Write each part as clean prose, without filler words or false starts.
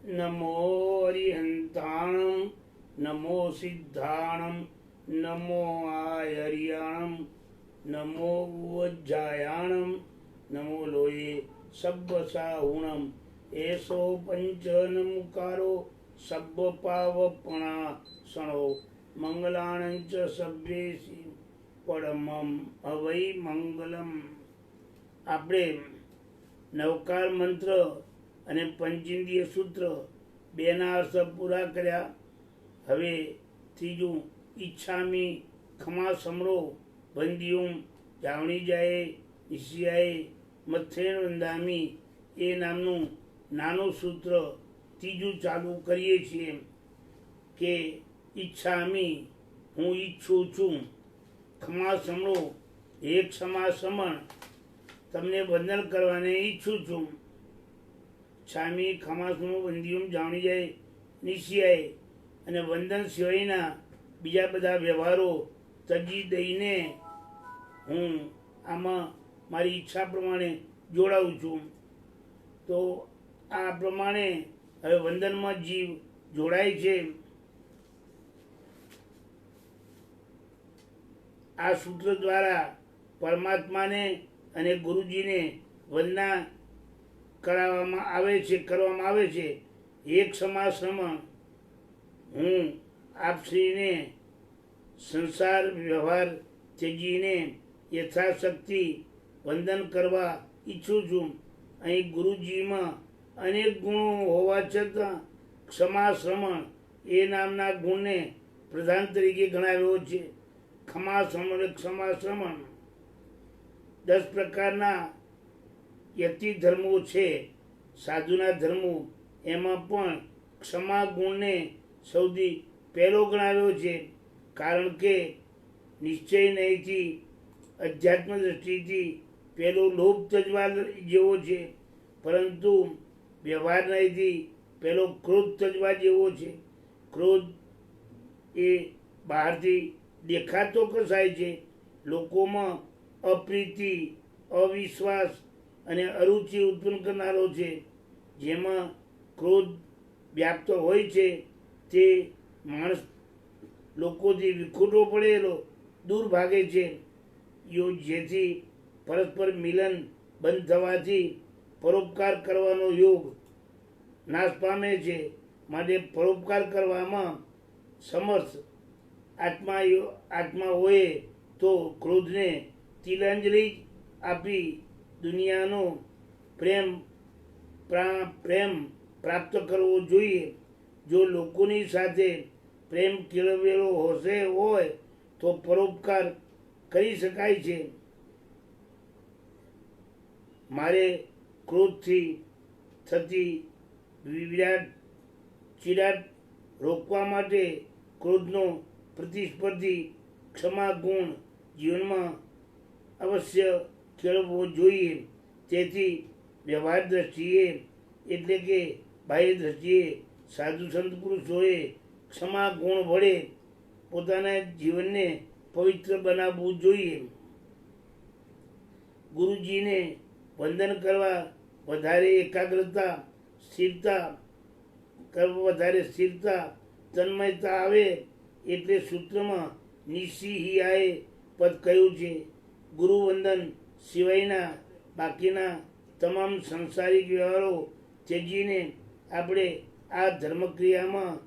नमो अरिहंताणं नमो सिद्धाणं नमो आयर्याणं नमो वज्जायाणं नमो लोये सब्बसाहुणं एषो पंचनमुकारो सब्बपावपणासणो मंगलाणंच सभ्येसि परमं अवै मंगलम। આપણે નવકાર મંત્ર અને પંચેન્દ્રિય સૂત્ર બેના અર્થ પૂરા કર્યા. હવે ત્રીજું ઈચ્છામી ખમા સમરો બંદિયુમ જાવણી જાય ઈશિયાએ મથેણ વંદામી એ નામનું નાનું સૂત્ર ત્રીજું ચાલુ કરીએ છીએ કે ઈચ્છામી હું ઈચ્છું છું, ખમા સમરો હે ક્ષમા સમણ તમને વંદન કરવાને ઈચ્છું છું. છામી ખમાસનું બંદિયુમ જાણી જાય નિશિયાએ અને વંદન સિવાયના બીજા બધા વ્યવહારો તજી દઈને હું આમાં મારી ઈચ્છા પ્રમાણે જોડાઉં છું. તો આ પ્રમાણે હવે વંદનમાં જીવ જોડાય છે. આ સૂત્ર દ્વારા પરમાત્માને અને ગુરુજીને વંદના કરવામાં આવે છે. એક સમાશ્રમ હું આપશ્રીને સંસાર વ્યવહાર ત્યજીને યથાશક્તિ વંદન કરવા ઈચ્છું છું. અહીં ગુરુજીમાં અનેક ગુણો હોવા છતાં ક્ષમાશ્રમણ એ નામના ગુણને પ્રધાન તરીકે ગણાવ્યો છે. ક્ષમાશ્રમણ 10 પ્રકારના યતિ ધર્મો છે, સાધુના ધર્મો. એમાં પણ ક્ષમા ગુણને સૌથી પહેલો ગણાવ્યો છે. કારણ કે નિશ્ચય નહીંથી અધ્યાત્મ દ્રષ્ટિથી પહેલો લોભ તજવા જેવો છે, પરંતુ વ્યવહાર નહીંથી પહેલો ક્રોધ તજવા જેવો છે. ક્રોધ એ બહારથી દેખાતો કસાય છે, લોકોમાં અપ્રીતિ, અવિશ્વાસ અને અરુચિ ઉત્પન્ન કરનારો છે. જેમાં ક્રોધ વ્યાપ્ત હોય છે તે માણસ લોકોથી વિખૂટો પડેલો દૂર ભાગે છે. જેથી પરસ્પર મિલન બંધ થવાથી પરોપકાર કરવાનો યોગ નાશ પામે છે. માટે પરોપકાર કરવામાં સમર્થ આત્મા હોય તો ક્રોધને તિલાંજલિ આપી દુનિયાનો પ્રેમ પ્રાપ્ત કરવો જોઈએ. જો લોકોની સાથે પ્રેમ કેળવેલો હોય તો પરોપકાર કરી શકાય છે. મારે ક્રોધથી થતી ચીડાટ રોકવા માટે ક્રોધનો પ્રતિસ્પર્ધી ક્ષમા ગુણ જીવનમાં અવશ્ય કેળવવો જોઈએ. તેથી વ્યવહાર દ્રષ્ટિએ એટલે કે બાહ્ય દ્રષ્ટિએ સાધુ સંત પુરુષોએ ક્ષમા ગુણ વડે પોતાના જીવનને પવિત્ર બનાવવું જોઈએ. ગુરુજીને વંદન કરવા વધારે એકાગ્રતા, સ્થિરતા, તન્મયતા આવે એટલે સૂત્રમાં નિશિહિયાએ પદ કહ્યું છે. ગુરુવંદન સિવાયના બાકીના તમામ સંસારિક વ્યવહારો ત્યજીને આપણે આ ધર્મક્રિયામાં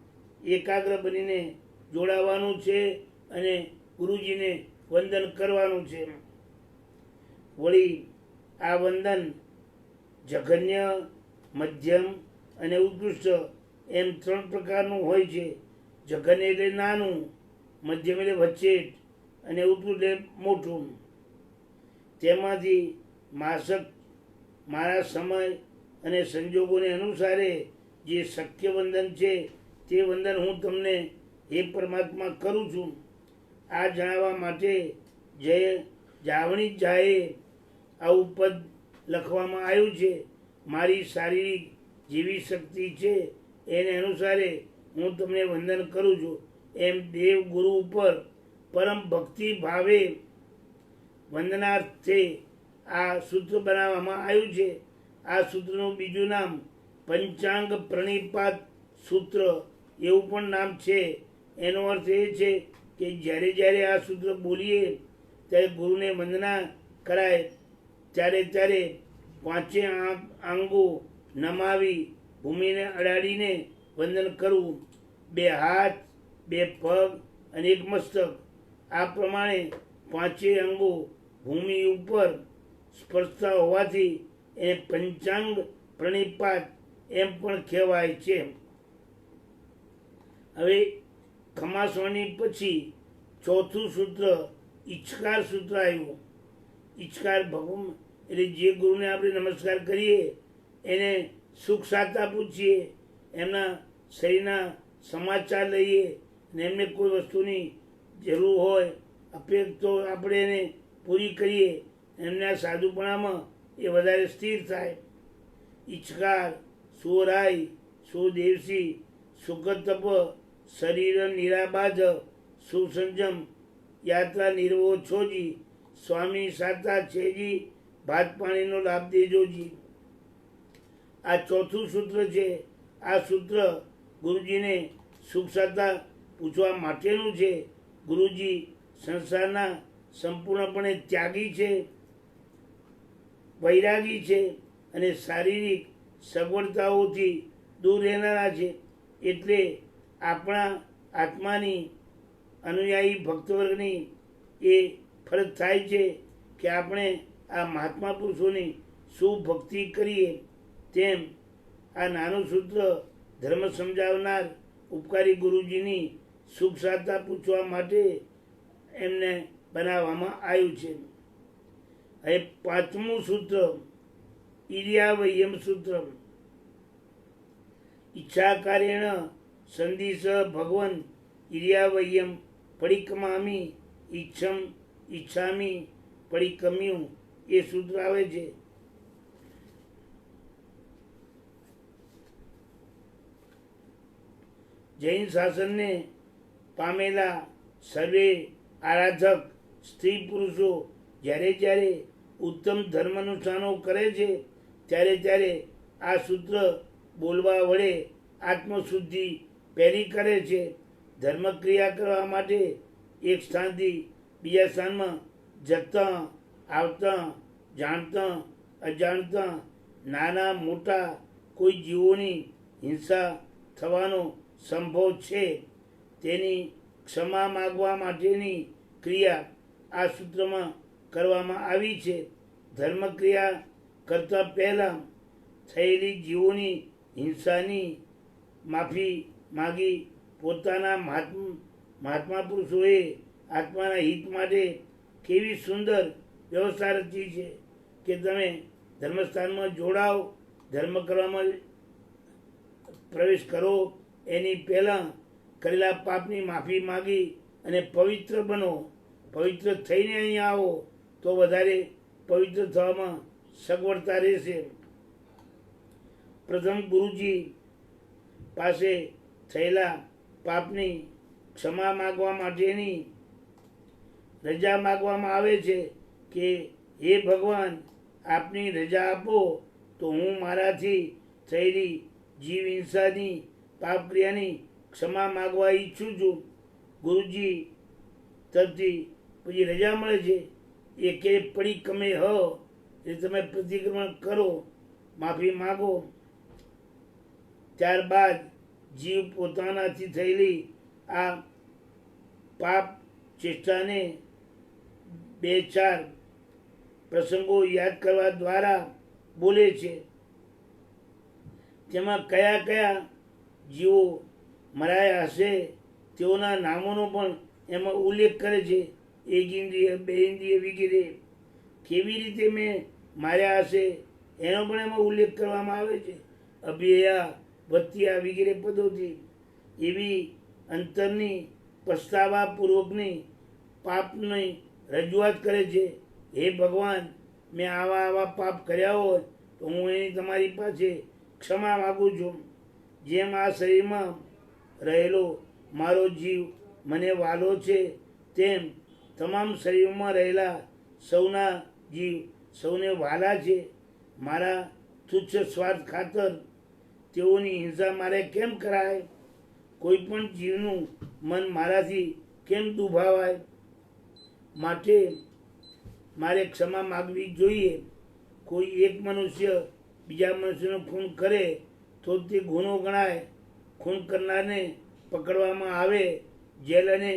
એકાગ્ર બનીને જોડાવાનું છે અને ગુરુજીને વંદન કરવાનું છે. વળી આ વંદન જઘન્ય, મધ્યમ અને ઉત્કૃષ્ટ એમ 3 પ્રકારનું હોય છે. જઘન્ય એટલે નાનું, મધ્યમ એટલે વચ્ચેટ અને ઉત્કૃષ્ટ એટલે મોટું. તેમાંથી મારા સમય અને સંજોગોને અનુસારે જે શક્ય વંદન છે તે વંદન હું તમને હે પરમાત્મા કરું છું. આ જણાવવા માટે જાવણી જાય આવું પદ લખવામાં આવ્યું છે. મારી શારીરિક જેવી શક્તિ છે એને અનુસારે હું તમને વંદન કરું છું. એમ દેવ ગુરુ ઉપર પરમ ભક્તિ ભાવે વંદનાર્થે આ સૂત્ર બનાવવામાં આવ્યું છે. આ સૂત્રનું બીજું નામ પંચાંગ પ્રણિપાત સૂત્ર એવું પણ નામ છે. એનો અર્થ એ છે કે જ્યારે જ્યારે આ સૂત્ર બોલીએ ત્યારે ગુરુને વંદના કરાય, ત્યારે ત્યારે પાંચે આંગો નમાવી ભૂમિને અડાડીને વંદન કરવું. બે હાથ, બે પગ અને એક મસ્તક, આ પ્રમાણે પાંચેય અંગો ભૂમિ ઉપર સ્પર્શતા હોવાથી એને પંચાંગ પ્રણિપાત એમ પણ કહેવાય છે. હવે ખમાસવાની પછી ચોથું સૂત્ર ઈચ્છકાર સૂત્ર આવ્યું. ઈચ્છકાર ભગવાન એટલે જે ગુરુને આપણે નમસ્કાર કરીએ એને સુખ સાતા પૂછીએ, એમના શરીરના સમાચાર લઈએ અને એમને કોઈ વસ્તુની જરૂર હોય અપેક્ષા તો આપણે એને પૂરી કરીએ. એમના સાધુપણામાં એ વધારે સ્થિર થાય. ઈચ્છકાર સુરાય સુદેવસી સુખતપ શરીર નિરાબાધ સુસંજમ યાત્રા નિર્વો છોજી સ્વામી સાતા છેજી ભાત પાણીનો લાભ દેજોજી. આ ચોથું સૂત્ર છે. આ સૂત્ર ગુરુજીને સુખ સાતા પૂછવા માટેનું છે. ગુરુજી સંસારના સંપૂર્ણપણે ત્યાગી છે, વૈરાગી છે અને શારીરિક સગવડતાઓથી દૂર રહેનારા છે. એટલે આપણા આત્માની અનુયાયી ભક્તવર્ગની એ ફરજ થાય છે કે આપણે આ મહાત્મા પુરુષોની શું ભક્તિ કરીએ. તેમ આ નાનું સૂત્ર ધર્મ સમજાવનાર ઉપકારી ગુરુજીની સુખ સાતા પૂછવા માટે એમને બનાવવામાં આવ્યું છે. હવે પાંચમું સૂત્ર ઈર્યાવયમ સૂત્ર. ઈચ્છા કાર્યેણ સંધિસ ભગવન ઈર્યાવયમ પરિક્રમામી ઈચ્છમ ઈચ્છામી પરિક્રમ્યું એ સૂત્ર આવે છે. જૈન શાસનને પામેલા સર્વે આરાધક સ્ત્રી પુરુષો જ્યારે જ્યારે ઉત્તમ ધર્મ અનુષ્ઠાનો કરે છે ત્યારે ત્યારે આ સૂત્ર બોલવા વડે આત્મશુદ્ધિ પહેરી કરે છે. ધર્મક્રિયા કરવા માટે એક સ્થાનથી બીજા સ્થાનમાં જતા આવતા જાણતા અજાણતા નાના મોટા કોઈ જીવોની હિંસા થવાનો સંભવ છે. તેની ક્ષમા માગવા માટેની ક્રિયા આ સૂત્રમાં કરવામાં આવી છે. ધર્મક્રિયા કરતાં પહેલાં થયેલી જીવોની હિંસાની માફી માગી પોતાના મહાત્મા પુરુષોએ આત્માના હિત માટે કેવી સુંદર વ્યવસ્થા રચી છે કે તમે ધર્મસ્થાનમાં જોડાઓ, ધર્મ કરવામાં પ્રવેશ કરો એની પહેલાં કરેલા પાપની માફી માગી અને પવિત્ર બનો. પવિત્ર થઈને અહીંયા આવો તો વધારે પવિત્ર થવામાં સગવડતા રહેશે. પ્રથમ ગુરુજી પાસે થયેલા પાપની ક્ષમા માગવા માટેની રજા માગવામાં આવે છે કે હે ભગવાન, આપની રજા આપો તો હું મારાથી થયેલી જીવ હિંસાની પાપ ક્રિયાની ક્ષમા માગવા ઈચ્છું છું. ગુરુજી તરફથી પછી રજા મળે છે. એ કે પરિક્રમે હ એ તમે પ્રતિક્રમણ કરો, માફી માગો. ત્યારબાદ જીવ પોતાનાથી થયેલી આ પાપ ચેષ્ટાને 2-4 પ્રસંગો યાદ કરવા દ્વારા બોલે છે. તેમાં કયા કયા જીવો મરાયા હશે તેઓના નામોનો પણ એમાં ઉલ્લેખ કરે છે. 1 ઇન્દ્રિય, 2 ઇન્દ્રિય વગેરે કેવી રીતે મેં માર્યા હશે એનો પણ એમાં ઉલ્લેખ કરવામાં આવે છે. અભ્યયા વત્યા વગેરે પદોથી એવી અંતરની પસ્તાવાપૂર્વકની પાપની રજૂઆત કરે છે. હે ભગવાન, મેં આવા પાપ કર્યા હોય તો હું એની તમારી પાસે ક્ષમા માગું છું. જેમ આ શરીરમાં રહેલો મારો જીવ મને વાલો છે તેમ તમામ શરીરમાં રહેલા સૌના જીવ સૌને વાલા છે. મારા તુચ્છ સ્વાર્થ ખાતર તેઓની હિંસા મારે કેમ કરાય? કોઈ પણ જીવનું મન મારાથી કેમ દુભાવાય? માટે મારે ક્ષમા માગવી જોઈએ. કોઈ એક મનુષ્ય બીજા મનુષ્યનું ખૂન કરે તો તે ગુનો ગણાય. ખૂન કરનારને પકડવામાં આવે, જેલ અને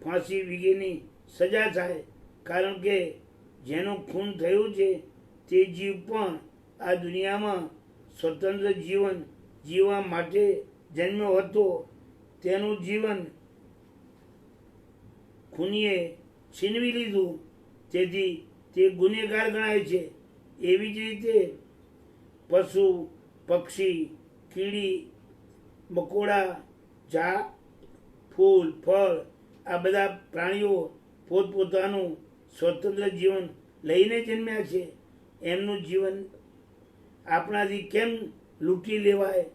ફાંસી વગેરેની સજા થાય. કારણ કે જેનું ખૂન થયું છે તે જીવ પણ આ દુનિયામાં સ્વતંત્ર જીવન જીવવા માટે જન્મ્યો હતો. તેનું જીવન ખૂનીએ છીનવી લીધું, તેથી તે ગુનેગાર ગણાય છે. એવી જ રીતે પશુ, પક્ષી, કીડી, મકોડા, ઝાડ, ફૂલ, ફળ આ બધા પ્રાણીઓ પોતપોતાનું સ્વતંત્ર જીવન લઈને જન્મ્યા છે. એમનું જીવન આપણાથી કેમ લૂંટી લેવાય?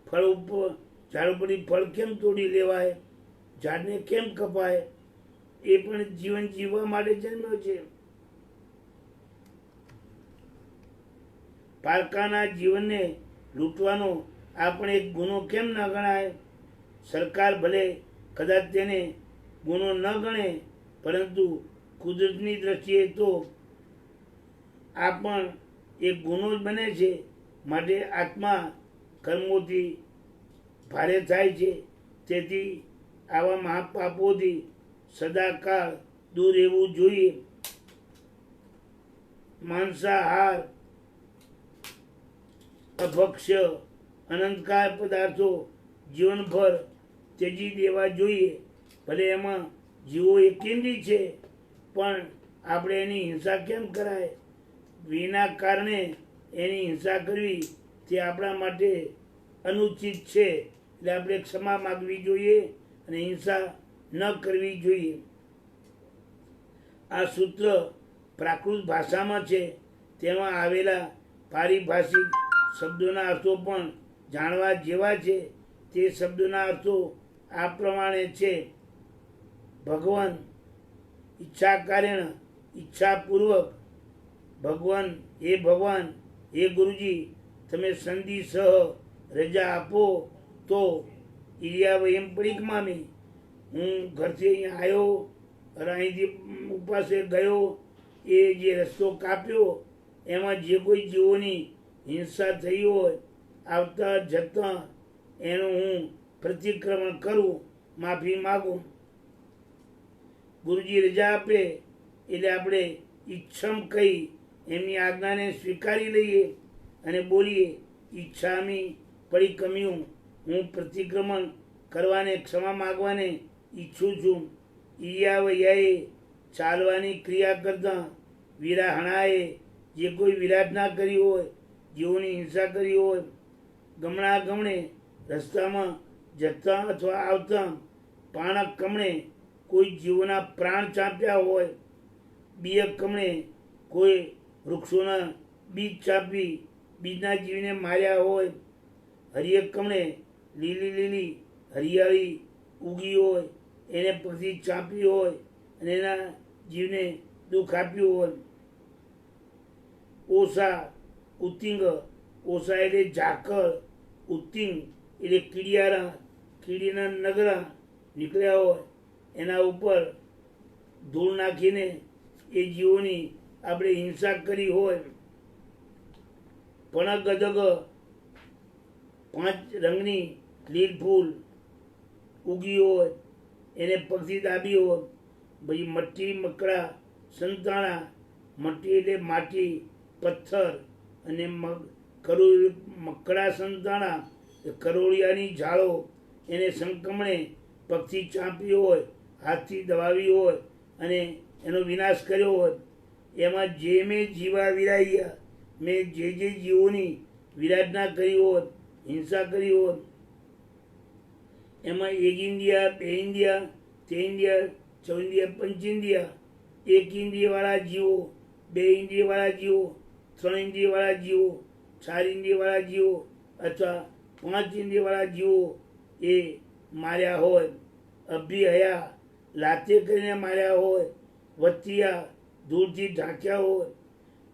ફળ ઉપર ઝાડ ઉપરથી ફળ કેમ તોડી લેવાય? ઝાડને કેમ કપાય? એ પણ જીવન જીવવા માટે જન્મ્યો છે. પારકાના જીવનને લૂંટવાનો આ પણ એક ગુનો કેમ ન ગણાય? સરકાર ભલે કદાચ તેને ગુનો ન ગણે, પરંતુ કુદરતની દ્રષ્ટિએ તો આ પણ એક ગુનો જ બને છે. માટે આત્મા કર્મોથી ભારે થાય છે. તેથી આવા મહાપાપોથી સદાકાળ દૂર રહેવું જોઈએ. માંસાહાર, અભક્ષ્ય, અનંતકાળ પદાર્થો જીવનભર ત્યજી દેવા જોઈએ. ભલે એમાં જીવો એકીંદી છે, પણ આપણે એની હિંસા કેમ કરાય? વિના કારણે એની હિંસા કરવી તે આપણા માટે અનુચિત છે. એટલે આપણે ક્ષમા માગવી જોઈએ અને હિંસા ન કરવી જોઈએ. આ સૂત્ર પ્રાકૃત ભાષામાં છે. તેમાં આવેલા પારિભાષિક શબ્દોના અર્થો પણ જાણવા જેવા છે. તે શબ્દોના અર્થો આ પ્રમાણે છે: ભગવાન, ઈચ્છા કારેણ, ઈચ્છાપૂર્વક. ભગવાન, હે ભગવાન, હે ગુરુજી, તમે સંધિ સહ રજા આપો તો ઇરિયા વયમ પરિક્રમામી. હું ઘરથી અહીંયા આવ્યો અને અહીંથી ઉપાસે ગયો, એ જે રસ્તો કાપ્યો એમાં જે કોઈ જીવોની હિંસા થઈ હોય આવતા જતાં એનું હું પ્રતિક્રમણ કરું, માફી માગું. ગુરુજી રજા આપે એટલે આપણે ઈચ્છમ કહી એમની આજ્ઞાને સ્વીકારી લઈએ અને બોલીએ, ઈચ્છામી પરિક્રમ્યું. હું પ્રતિક્રમણ કરવાને, ક્ષમા માગવાને ઈચ્છું છું. ઈયાવયાએ ચાલવાની ક્રિયા કરતાં, વિરાહણાએ જે કોઈ વિરાટના કરી હોય, જીવોની હિંસા કરી હોય, ગમણા ગમણે રસ્તામાં જતા અથવા આવતા, પાણક કમણે કોઈ જીવોના પ્રાણ ચાંપ્યા હોય, બીયક કમણે કોઈ વૃક્ષોના બીજ ચાંપી બીજના જીવને માર્યા હોય, હરિયક કમણે લીલી લીલી હરિયાળી ઉગી હોય એને પછી ચાંપી હોય અને એના જીવને દુઃખ આપ્યું હોય. ઓસા, ઉત્તિંગ. ઓસા એટલે ઝાકળ, ઉત્તિંગ એટલે કીડિયારા, કીડીના નગરા નીકળ્યા હોય એના ઉપર ધૂળ નાખીને એ જીવોની આપણે હિંસા કરી હોય. પણ ગદગ, 5 રંગની લીલ ફૂલ ઉગી હોય એને પક્ષી દાબી હોય. પછી મટ્ટી મકડા સંતાણા. મટ્ટી એટલે માટી, પથ્થર અને મકડા સંતાણા કરોળિયાની ઝાડો એને સંકમણે પક્ષી ચાંપી હોય, હાથથી દબાવી હોય અને એનો વિનાશ કર્યો હોય. એમાં જે મેં જીવા વિરાયા, મેં જે જીવોની વિરાટના કરી હોય, હિંસા કરી હોય, એમાં એક ઇન્દ્રિયા, 2 ઇન્દ્રિયા, 3 ઇન્દ્રિયા, 4 ઇન્દ્રિયા, 5 ઇન્દ્રિયા, 1 ઇન્દ્રિયવાળા જીવો, 2 ઇન્દ્રિયવાળા જીવો, 3 ઇન્દ્રિયવાળા જીવો, 4 ઇન્દ્રિયવાળા જીવો અથવા 5 ઇન્દ્રિયવાળા જીવો એ માર્યા હોય. અભિહયા, લાતે કરીને માર્યા હોય. વત્તિયા, ધૂળથી ઢાંક્યા હોય.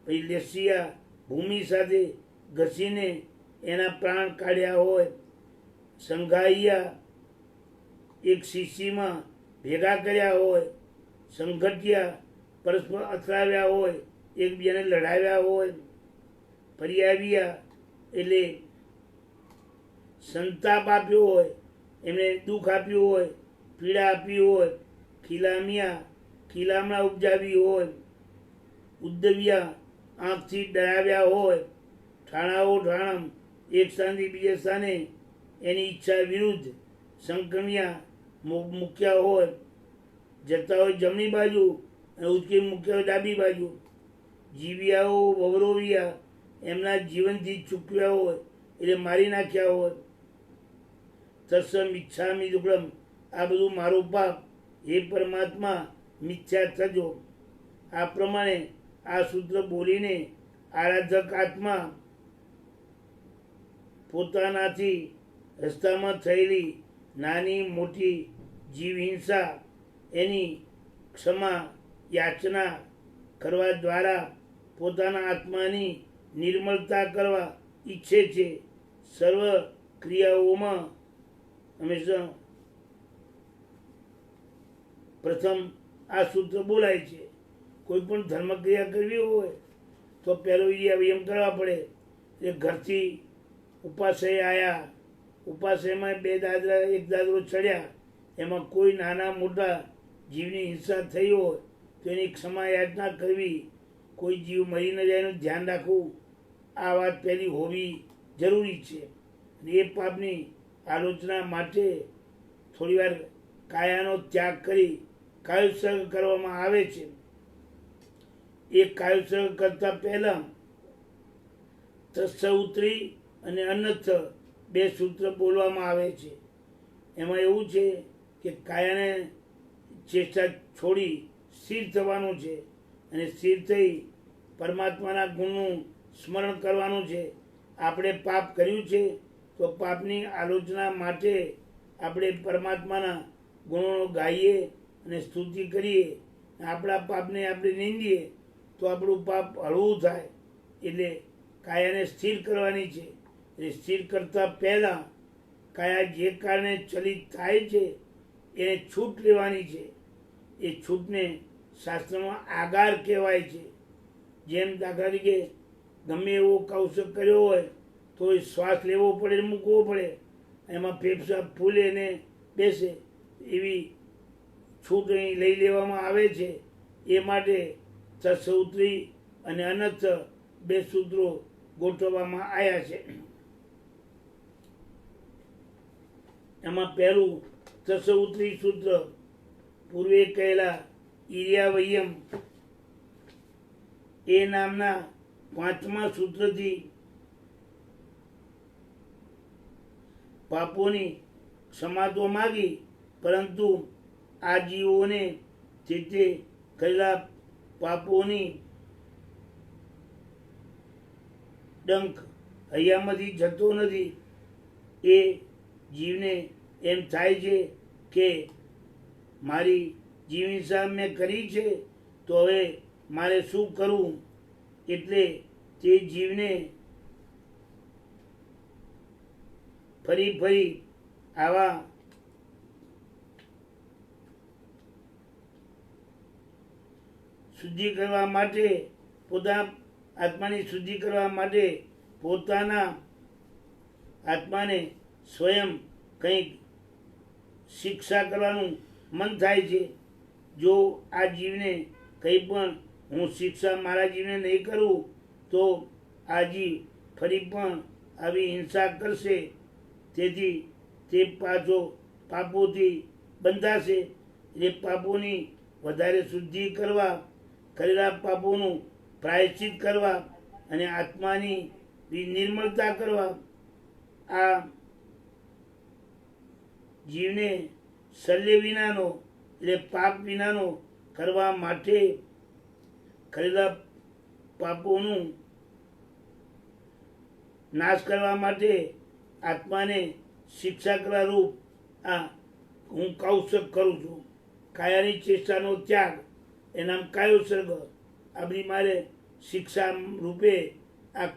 પછી લેસિયા, ભૂમિ સાથે ઘસીને એના પ્રાણ કાઢ્યા હોય, સંઘાઈયા એક શીશીમાં ભેગા કર્યા હોય, સંઘટિયા પરસ્પર અથડાવ્યા હોય, એકબીજાને લડાવ્યા હોય, પર્યાવ્યા એટલે સંતાપ આપ્યો હોય, એમને દુઃખ આપ્યું હોય, પીડા આપી હોય, ખીલામિયા ખીલામણા ઉપજાવી હોય, ઉદ્દવ્યા આંખથી ડરાવ્યા હોય, ઠાણાઓ ઠાણમ એક સ્થાનથી બીજા સ્થાને એની ઈચ્છા વિરુદ્ધ સંક્રમ્યા મૂક્યા હોય, જતા હોય જમણી બાજુ અને ઉચકી મૂક્યા હોય ડાબી બાજુ, જીવ્યાઓ વવરોવ્યા એમના જીવનથી ચૂકવ્યા હોય એટલે મારી નાખ્યા હોય, તત્સમ ઈચ્છામી દુક્કડમ આ બધું મારું પાપ, હે પરમાત્મા મિથ્યા થજો. આ પ્રમાણે આ સૂત્ર બોલીને આરાધક આત્મા પોતાનાથી રસ્તામાં થયેલી નાની મોટી જીવ હિંસા એની ક્ષમા યાચના કરવા દ્વારા પોતાના આત્માની નિર્મળતા કરવા ઈચ્છે છે. સર્વ ક્રિયાઓમાં હંમેશા પ્રથમ આ સૂત્ર બોલાય છે. કોઈ પણ ધર્મક્રિયા કરવી હોય તો પહેલો એમ કરવા પડે કે ઘરથી ઉપાશ્રય આવ્યા, ઉપાશ્રયમાં બે દાદરા એક દાદરો ચડ્યા, એમાં કોઈ નાના મોટા જીવની હિંસા થઈ હોય તો એની ક્ષમા યાચના કરવી, કોઈ જીવ મરી ન જાય એનું ધ્યાન રાખવું, આ વાત પહેલી હોવી જરૂરી છે. એ પાપની આલોચના માટે થોડીવાર કાયાનો ત્યાગ કરી કાયોત્સર્ગ કરવામાં આવે છે. એ કાયોત્સર્ગ કરતા પહેલા તત્સૌત્રી અને અનર્થ બે સૂત્ર બોલવામાં આવે છે. એમાં એવું છે કે કાયાને ચેષ્ટા છોડી સ્થિર થવાનું છે અને સ્થિર થઈ પરમાત્માના ગુણનું સ્મરણ કરવાનું છે. આપણે પાપ કર્યું છે તો પાપની આલોચના માટે આપણે પરમાત્માના ગુણોનો ગાઈએ અને સ્તુતિ કરીએ, આપણા પાપને આપણે નિંદીએ તો આપણું પાપ હળવું થાય. એટલે કાયાને સ્થિર કરવાની છે. એટલે સ્થિર કરતાં પહેલાં કાયા જે કારણે ચલિત થાય છે એને છૂટ લેવાની છે. એ છૂટને શાસ્ત્રમાં આગાર કહેવાય છે. જેમ દાખલા તરીકે ગમે એવો કૌશક કર્યો હોય તો એ શ્વાસ લેવો પડે, મૂકવો પડે, એમાં ફેફસા ફૂલે ને બેસે, એવી છૂટ અહીં લઈ લેવામાં આવે છે. એ માટે તત્સૌત્રી અને અનર્થ બે સૂત્રો ગોઠવવામાં આવ્યા છે. એમાં પહેલું તત્સૌત્રી સૂત્ર પૂર્વે કહેલા ઈર્યાવયમ એ નામના 5મા સૂત્રથી પાપોની ક્ષમા તો માગી, પરંતુ આ જીવોને તે કરેલા પાપોની ડંખ હૈયામાંથી જતો નથી. એ જીવને એમ થાય છે કે મારી જીવ હિંસા મેં કરી છે તો હવે મારે શું કરવું. એટલે તે જીવને ફરી ફરી આવા શુદ્ધિ કરવા માટે, પોતાના આત્માની શુદ્ધિ કરવા માટે પોતાના આત્માને સ્વયં કંઈક શિક્ષા કરવાનું મન થાય છે. જો આ જીવને કંઈ પણ હું શિક્ષા મારા જીવને નહીં કરું તો આ જીવ ફરી પણ આવી હિંસા કરશે. તેથી તે પાછો પાપોથી બંધાશે. એ પાપોની વધારે શુદ્ધિ કરવા, કરેલા પાપોનું પ્રાયશ્ચિત કરવા અને આત્માની નિર્મળતા કરવા આ જીવને શલ્ય વિનાનો એટલે પાપ વિનાનો કરવા માટે કરેલા પાપોનું નાશ કરવા માટે આત્માને શિક્ષા કરવા રૂપ આ હું કૌશક કરું છું. કાયાની ચેષ્ટાનો ત્યાગ એનામ કાયોત્સર્ગ, આ બધી મારે શિક્ષા રૂપે આ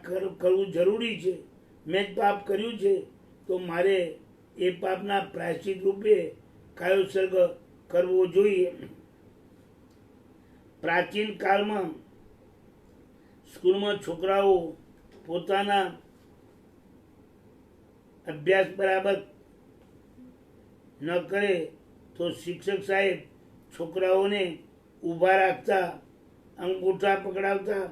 કરવું જરૂરી છે. મેં જ પાપ કર્યું છે તો મારે એ પાપના પ્રાયશ્ચિત રૂપે કયો સર્ગ કરવો જોઈએ. પ્રાચીન કાળમાં સ્કૂલમાં છોકરાઓ પોતાના અભ્યાસ બરાબર ન કરે તો શિક્ષક સાહેબ છોકરાઓને ઊભા રાખતા, અંગૂઠા પકડાવતા.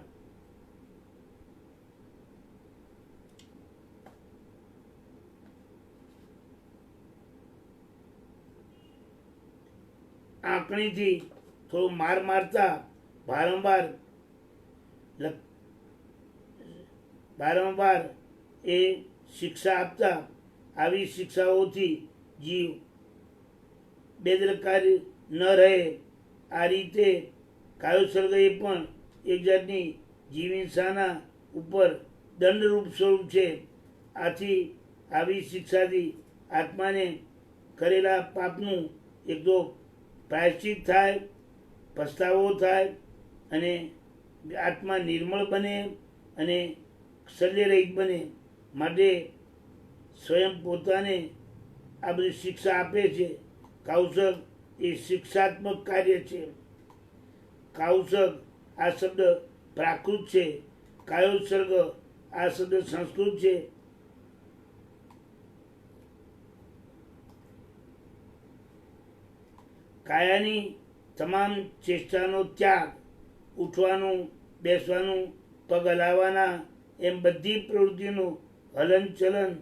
આંકણીથી થોડો માર મારતા, વારંવાર એ શિક્ષા આપતા. આવી શિક્ષાઓથી જીવ બેદરકાર ન રહે. આ રીતે કાયોસર્ગ એ પણ એક જાતની જીવ હિંસાના ઉપર દંડરૂપ સ્વરૂપ છે. આથી આવી શિક્ષાથી આત્માને કરેલા પાપનું એક તો પ્રાયશ્ચિત થાય, પસ્તાવો થાય અને આત્મા નિર્મળ બને અને શલ્યરહિત બને. માટે સ્વયં પોતાને આ બધી શિક્ષા આપે છે. કાઉસર્ગ એ શિક્ષાત્મક કાર્ય છે. કાઉસર્ગ આ શબ્દ પ્રાકૃત છે. કાયોત્સર્ગ આ શબ્દ સંસ્કૃત છે. કાયાની તમામ ચેષ્ટાનો ત્યાગ, ઉઠવાનું, બેસવાનું, પગ હલાવવાના એમ બધી પ્રવૃત્તિનું હલનચલન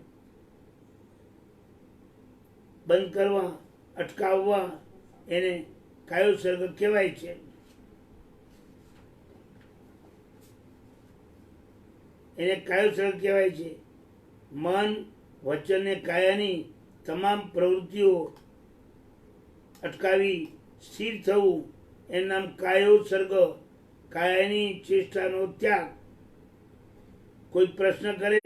બંધ કરવા, અટકાવવા એને કાયોસર્ગ કહેવાય છે. એને કાયોસર્ગ કહેવાય છે. મન, વચન ને કાયાની તમામ પ્રવૃત્તિઓ અટકાવી સ્થિર થવું એનું નામ કાયોસર્ગ. કાયાની ચેષ્ટાનો ત્યાગ. કોઈ પ્રશ્ન કરે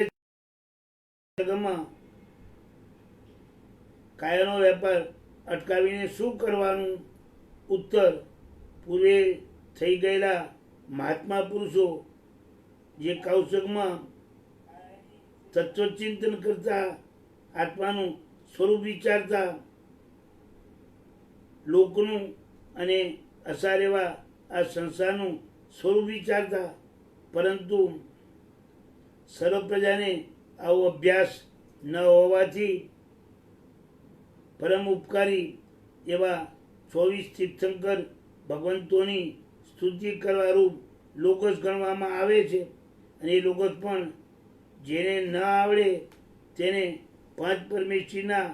કાયાનો વેપાર અટકાવીને શું કરવાનું? ઉત્તર: પૂર્વે થઈ ગયેલા મહાત્મા પુરુષો જે કાયોસર્ગમાં તત્વચિંતન કરતા, આત્માનું સ્વરૂપ વિચારતા, લોકનું અને અસાર એવા આ સંસારનું સ્વરૂપ વિચારતા, પરંતુ સર્વ પ્રજાને આવો અભ્યાસ ન હોવાથી પરમ ઉપકારી એવા 24 તીર્થંકર ભગવંતોની સ્તુતિ કરવા રૂપ લોકસ ગણવામાં આવે છે. અને એ લોકસ પણ જેને ન આવડે તેને 5 પરમેશ્વરીના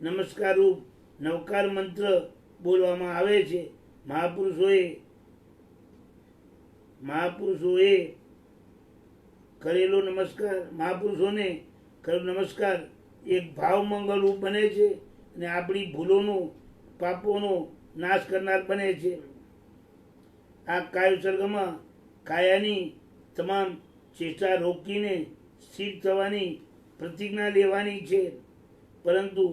નમસ્કાર રૂપ નવકાર મંત્ર બોલવામાં આવે છે. મહાપુરુષોએ કરેલો નમસ્કાર, મહાપુરુષોને કરેલો નમસ્કાર એક ભાવ મંગળ રૂપ બને છે અને આપણી ભૂલોનો, પાપોનો નાશ કરનાર બને છે. આ કાયોસર્ગમાં કાયાની તમામ ચેષ્ટા રોકીને સ્થિર થવાની પ્રતિજ્ઞા લેવાની છે. પરંતુ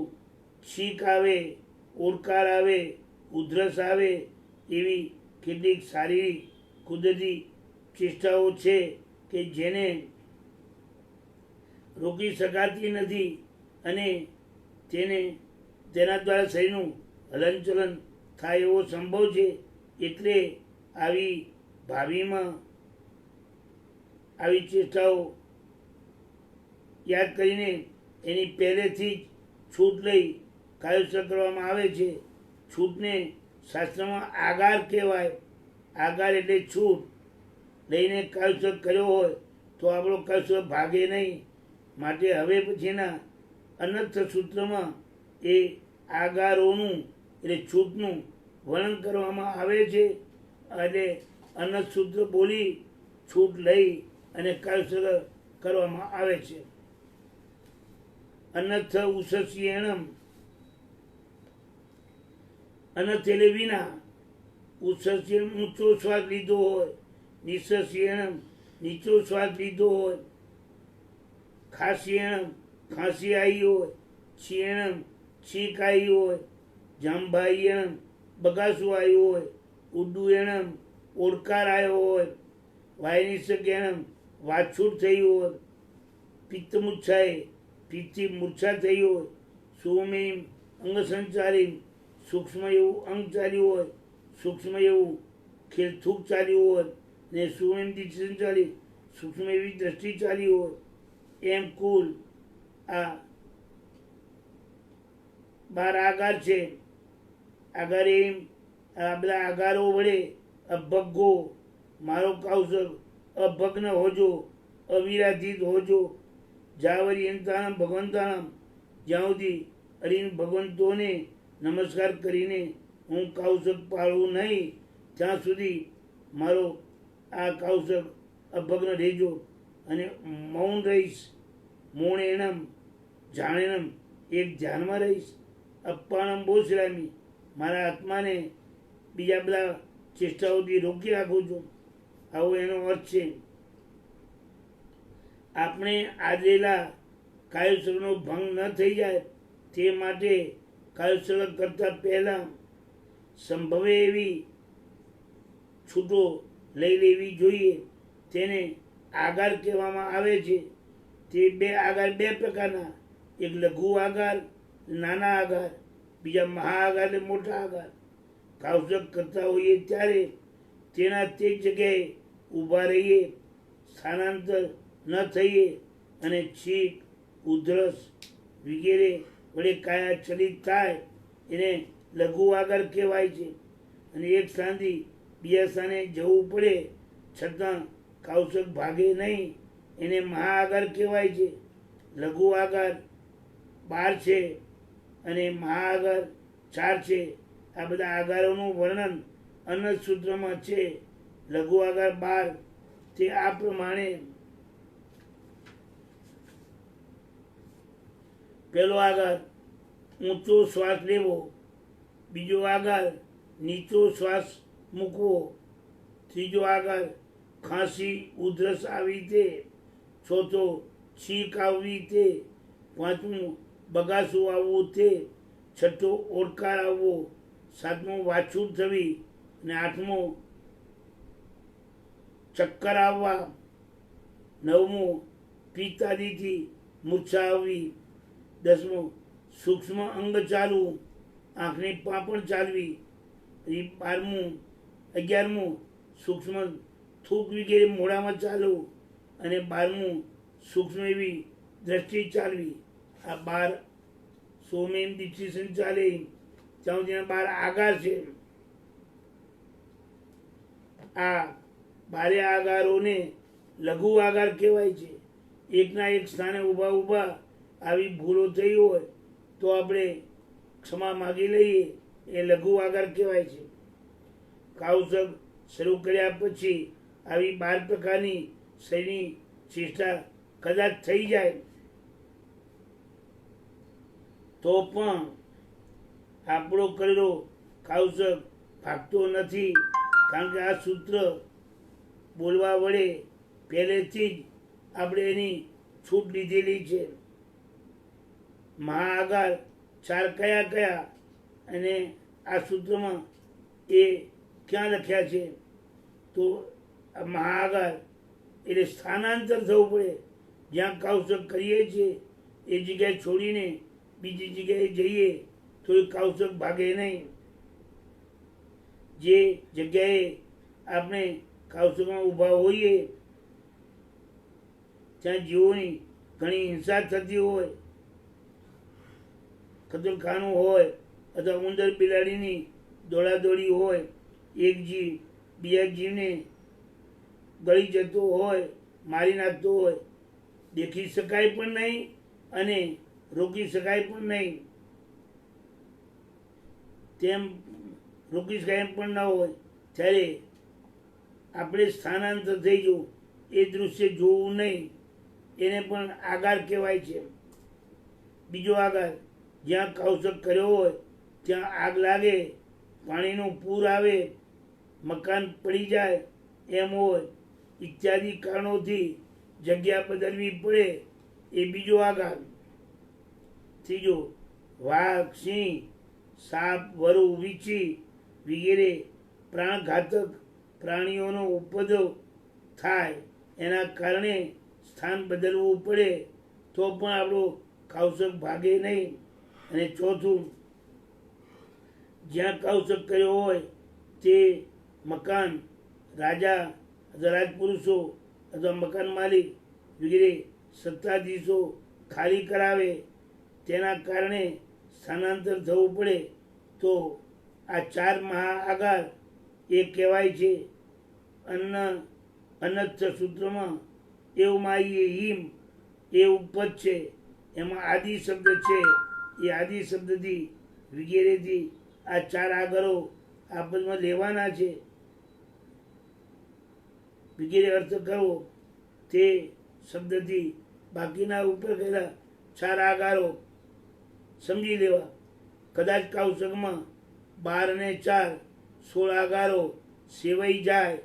છીંક આવે, ઓડકાર આવે, ઉધરસ આવે એવી કેટલીક શારીરિક કુદરતી ચેષ્ટાઓ છે કે જેને રોકી શકાતી નથી અને તેના દ્વારા શરીરનું હલનચલન થાય એવો સંભવ છે. એટલે આવી ભાવિમાં આવી ચેષ્ટાઓ યાદ કરીને એની પહેલેથી જ છૂટ લઈ કાયોસર્ગ કરવામાં આવે છે. છૂટને શાસ્ત્રમાં આગાર કહેવાય. આગાર એટલે છૂટ. લઈને કાયોસર્ગ કર્યો હોય તો આપણો કાયોસર્ગ ભાગે નહીં. માટે હવે પછીના અનર્થ સૂત્રમાં એ આગારોનું એટલે છૂટનું વર્ણન કરવામાં આવે છે. એટલે અનર્થ સૂત્ર બોલી છૂટ લઈ અને કાયોસર્ગ કરવામાં આવે છે. અનર્થ ઉસસ્યેણમ. અનર્થ એટલે વિના. ઉસસ્યેણ ઊંચો શ્વાસ લીધો હોય. નિસસ્યેણમ નીચો શ્વાસ લીધો હોય. ખાસ્યેણમ ખાંસી આવી હોય. છીએણમ છીક આવી હોય. જાંભાયેણમ બગાસું આવ્યું હોય. ઉડ્ડુએણમ ઓડકાર આવ્યો હોય. વાયનિસકેણમ વાછૂટ થઈ હોય. પિત્તમૂર્છાએ પિત્તથી મૂર્છા થઈ હોય, સૌમ્યમ અંગ સંચારી સૂક્ષ્મ એવું અંગ ચાલ્યું હોય, સૂક્ષ્મ એવું ખેલથૂક ચાલ્યું હોય, ને સૌમ્યમ દીક્ષ સંચારી સૂક્ષ્મ એવી દ્રષ્ટિ ચાલી હોય, એમ કુલ આ 12 આગાર છે. આગાર એમ આ બધા આગારો વડે અભગ્ગો મારો કૌશલ અભગ્ન હોજો, અવિરાધિત હોજો, જાવરિયંતાણમ ભગવંતાણમ જ્યાં સુધી હરિન ભગવંતોને નમસ્કાર કરીને હું કૌશક પાળું નહીં ત્યાં સુધી મારો આ કૌશક અભગ્ન રહેજો અને મૌન રહીશ. મૌણેણમ જાણેણમ એક ધ્યાનમાં રહીશ. અપ્પાણમ બોસરામી મારા આત્માને બીજા બધા ચેષ્ટાઓથી રોકી રાખું છું. આવો એનો અર્થ છે. આપણે આદરેલા કાયુસળનો ભંગ ન થઈ જાય તે માટે કાયુસળ કરતાં પહેલાં સંભવે એવી છૂટો લઈ લેવી જોઈએ. તેને આગાર કહેવામાં આવે છે. તે આગાર બે પ્રકારના, એક લઘુ આગાર નાના આગાર, બીજા મહાઆગાર એટલે મોટા આગાર. કૌશક કરતા હોઈએ ત્યારે તેના તે જગ્યાએ ઊભા રહીએ, સ્થાનાંતર ન થઈએ અને છીંક ઉધરસ વગેરે વડે કાયા ચલિત થાય એને લઘુ આગાર કહેવાય છે. અને એક સ્થાનથી બીજા સ્થાને જવું પડે છતાં કૌશક ભાગે નહીં એને મહાઆગાર કહેવાય છે. લઘુ આગાર 12 છે અને મહાઆગાર 4 છે. આ બધા આગારોનું વર્ણન અન્નદ સૂત્રમાં છે. લઘુ આગાર 12 તે આ પ્રમાણે: પહેલો આગાર ઊંચો શ્વાસ લેવો, બીજો આગાર નીચો શ્વાસ મૂકવો, ત્રીજો આગાર ખાંસી ઉધરસ આવી તે, ચોથો છીંક આવવી તે, પાંચમું બગાસું આવવું તે, છઠ્ઠો ઓડકાર આવવો, સાતમો વાછુર થવી અને આઠમો ચક્કર આવવા, નવમો પિત્તાદિથી મૂર્છા આવવી, દસમો સૂક્ષ્મ અંગ ચાલવું, આંખની પાંપણ ચાલવી, 11મું સૂક્ષ્મ થૂક વગેરે મોઢામાં ચાલવું અને 12મું સૂક્ષ્મ એવી દ્રષ્ટિ ચાલવી. આ 12 સૌમ્યમ દીક્ષિત ચાલે ત્યાં સુધીના 12 આગાર છે. આ 12 આગારોને લઘુ આગાર કહેવાય છે. એકના એક સ્થાને ઊભા ઊભા આવી ભૂલો થઈ હોય તો આપણે ક્ષમા માગી લઈએ, એ લઘુ આગાર કહેવાય છે. કૌશક શરૂ કર્યા પછી આવી 12 પ્રકારની શરીરની ચેષ્ટા કદાચ થઈ જાય તો પણ આપણો કરેલો કૌશક ભાગતો નથી, કારણ કે આ સૂત્ર બોલવા વડે પહેલેથી જ આપણે એની છૂટ લીધેલી છે. મહાઆગાર 4 કયા કયા અને આ સૂત્રમાં એ ક્યાં લખ્યા છે? તો મહાઆગાર એટલે સ્થાનાંતર થવું પડે. જ્યાં કૌશક કરીએ છીએ એ જગ્યાએ છોડીને બીજી જગ્યાએ જઈએ તો એ કૌશક ભાગે નહીં. જે જગ્યાએ આપણે કૌશકમાં ઊભા હોઈએ ત્યાં જીવોની ઘણી હિંસા થતી હોય, કતલખાનું હોય અથવા ઉંદર બિલાડીની દોડાદોડી હોય, એક જીવ બીજા જીવને ગળી જતો હોય, મારી નાખતો હોય, દેખી શકાય પણ નહીં અને રોકી શકાય પણ નહીં, તેમ રોકી શકાય પણ ના હોય ત્યારે આપણે સ્થાનાંતર થઈ જવું, એ દૃશ્ય જોવું નહીં, એને પણ આગાર કહેવાય છે. બીજો આગાર જ્યાં કૌશક કર્યો હોય ત્યાં આગ લાગે, પાણીનું પૂર આવે, મકાન પડી જાય એમ હોય ઇત્યાદિ કારણોથી જગ્યા બદલવી પડે, એ બીજો આગાર. ત્રીજો વાઘ, સિંહ, સાપ, વરુ, વીંછી વગેરે પ્રાણઘાતક પ્રાણીઓનો ઉપદ્રવ થાય એના કારણે સ્થાન બદલવું પડે, તો પણ આપણો કૌશક ભાગે નહીં. અને ચોથું, જ્યાં કૌશક કર્યો હોય તે મકાન રાજા અથવા રાજપુરુષો અથવા મકાન માલિક વગેરે સત્તાધીશો ખાલી કરાવે, તેના કારણે સ્થાનાંતર થવું પડે, તો આ 4 મહાઆગાર એ કહેવાય છે. અનર્થ સૂત્રમાં એવમાઈએ હિમ એ ઉપજ છે, એમાં આદિ શબ્દ છે. એ આદિ શબ્દથી વગેરેથી આ 4 આગરો આપસમાં લેવાના છે. વગેરે અર્થ કરવો તે શબ્દથી બાકીના ઉપર ગયેલા 4 આગારો સમજી લેવા. કદાચ કૌશકમાં 12 ને 4 16 આગારો સેવાઈ જાય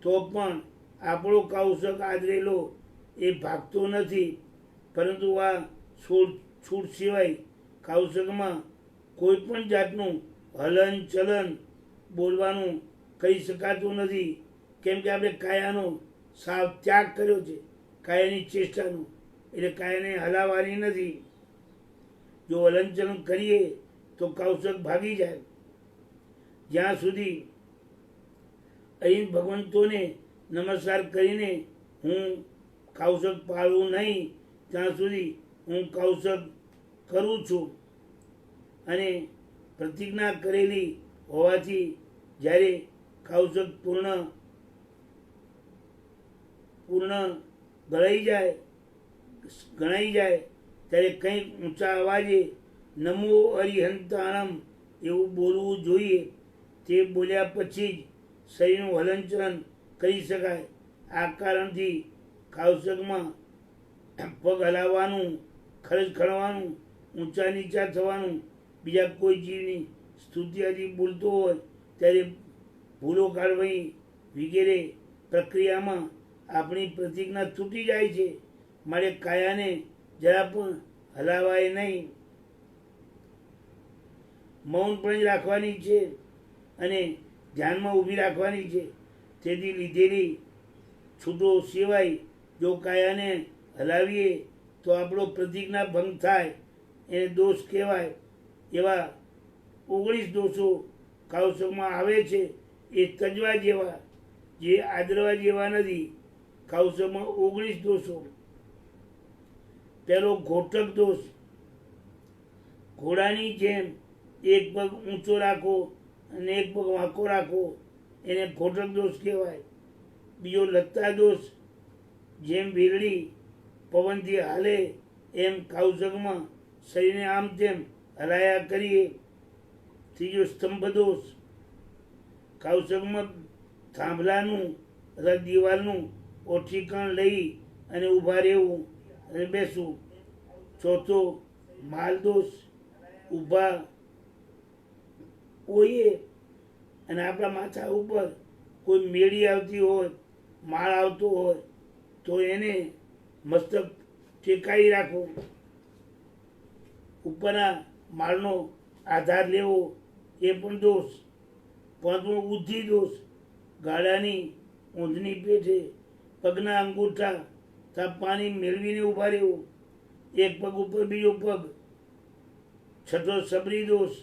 તો પણ આપણો કૌશક આદરેલો એ ભાગતો નથી. પરંતુ આ છૂટ સિવાય કૌશકમાં કોઈ પણ જાતનું હલન ચલન બોલવાનું કહી શકાતું નથી. કેમ કે આપણે કાયાનો સાવ ત્યાગ કર્યો છે, કાયાની ચેષ્ટાનો. એટલે કાયાને હલાવવાની નથી. જો હલનચલન કરીએ તો કૌશક ભાગી જાય. જ્યાં સુધી અહીં ભગવંતોને નમસ્કાર કરીને હું કૌશક પાળું નહીં, ત્યાં સુધી હું કૌશક કરું છું. અને પ્રતિજ્ઞા કરેલી હોવાથી જ્યારે કૌશક પૂર્ણ ગણાઈ જાય ત્યારે કંઈક ઊંચા અવાજે નમો અરિહંતાણમ એવું બોલવું જોઈએ. તે બોલ્યા પછી જ શરીરનું હલનચલન કરી શકાય. આ કારણથી કૌશકમાં પગ હલાવવાનું, ખરજ ખણવાનું, ઊંચા નીચા થવાનું, બીજા કોઈ જીવની સ્તુતિ આદિ બોલતો હોય ત્યારે ભૂલો કાઢવી વગેરે પ્રક્રિયામાં આપણી પ્રતિજ્ઞા તૂટી જાય છે. મારે કાયાને જરા પણ હલાવાય નહીં, મૌન પણ જ રાખવાની છે અને ધ્યાનમાં ઊભી રાખવાની છે. તેથી લીધેલી છૂટો સિવાય જો કાયાને હલાવીએ તો આપણો પ્રતિજ્ઞા ભંગ થાય, એને દોષ કહેવાય. એવા 19 દોષો કૌશકમાં આવે છે. એ તજવા જેવા, જે આદરવા જેવા નથી. કૌશકમાં 19 દોષો. પહેલો ઘોટક દોષ. ઘોડાની જેમ એક પગ ઊંચો રાખો અને એક પગ વાંકો રાખો, એને ઘોટક દોષ કહેવાય. બીજો લત્તા દોષ. જેમ વીરડી પવનથી હાલે એમ કૌશકમાં શરીરને આમ તેમ હલાયા કરીએ. ત્રીજો સ્તંભ દોષ. કૌશકમાં થાંભલાનું અથવા દિવાલનું ઓઠીકણ લઈ અને ઊભા રહેવું અને બેસવું. ચોથો માલ દોષ. ઊભા હોઈએ અને આપણા માથા ઉપર કોઈ મેળી આવતી હોય, માળ આવતો હોય તો એને મસ્તક ટેકાઈ રાખવો, ઉપરના માળનો આધાર લેવો, એ પણ દોષ. પાંચમો બુદ્ધિ દોષ. ગાડાની ઊંધની પેઠે પગના અંગૂઠા પાણી મેળવીને ઊભા રહેવું, એક પગ ઉપર બીજો પગ. છઠ્ઠો સબરી દોષ.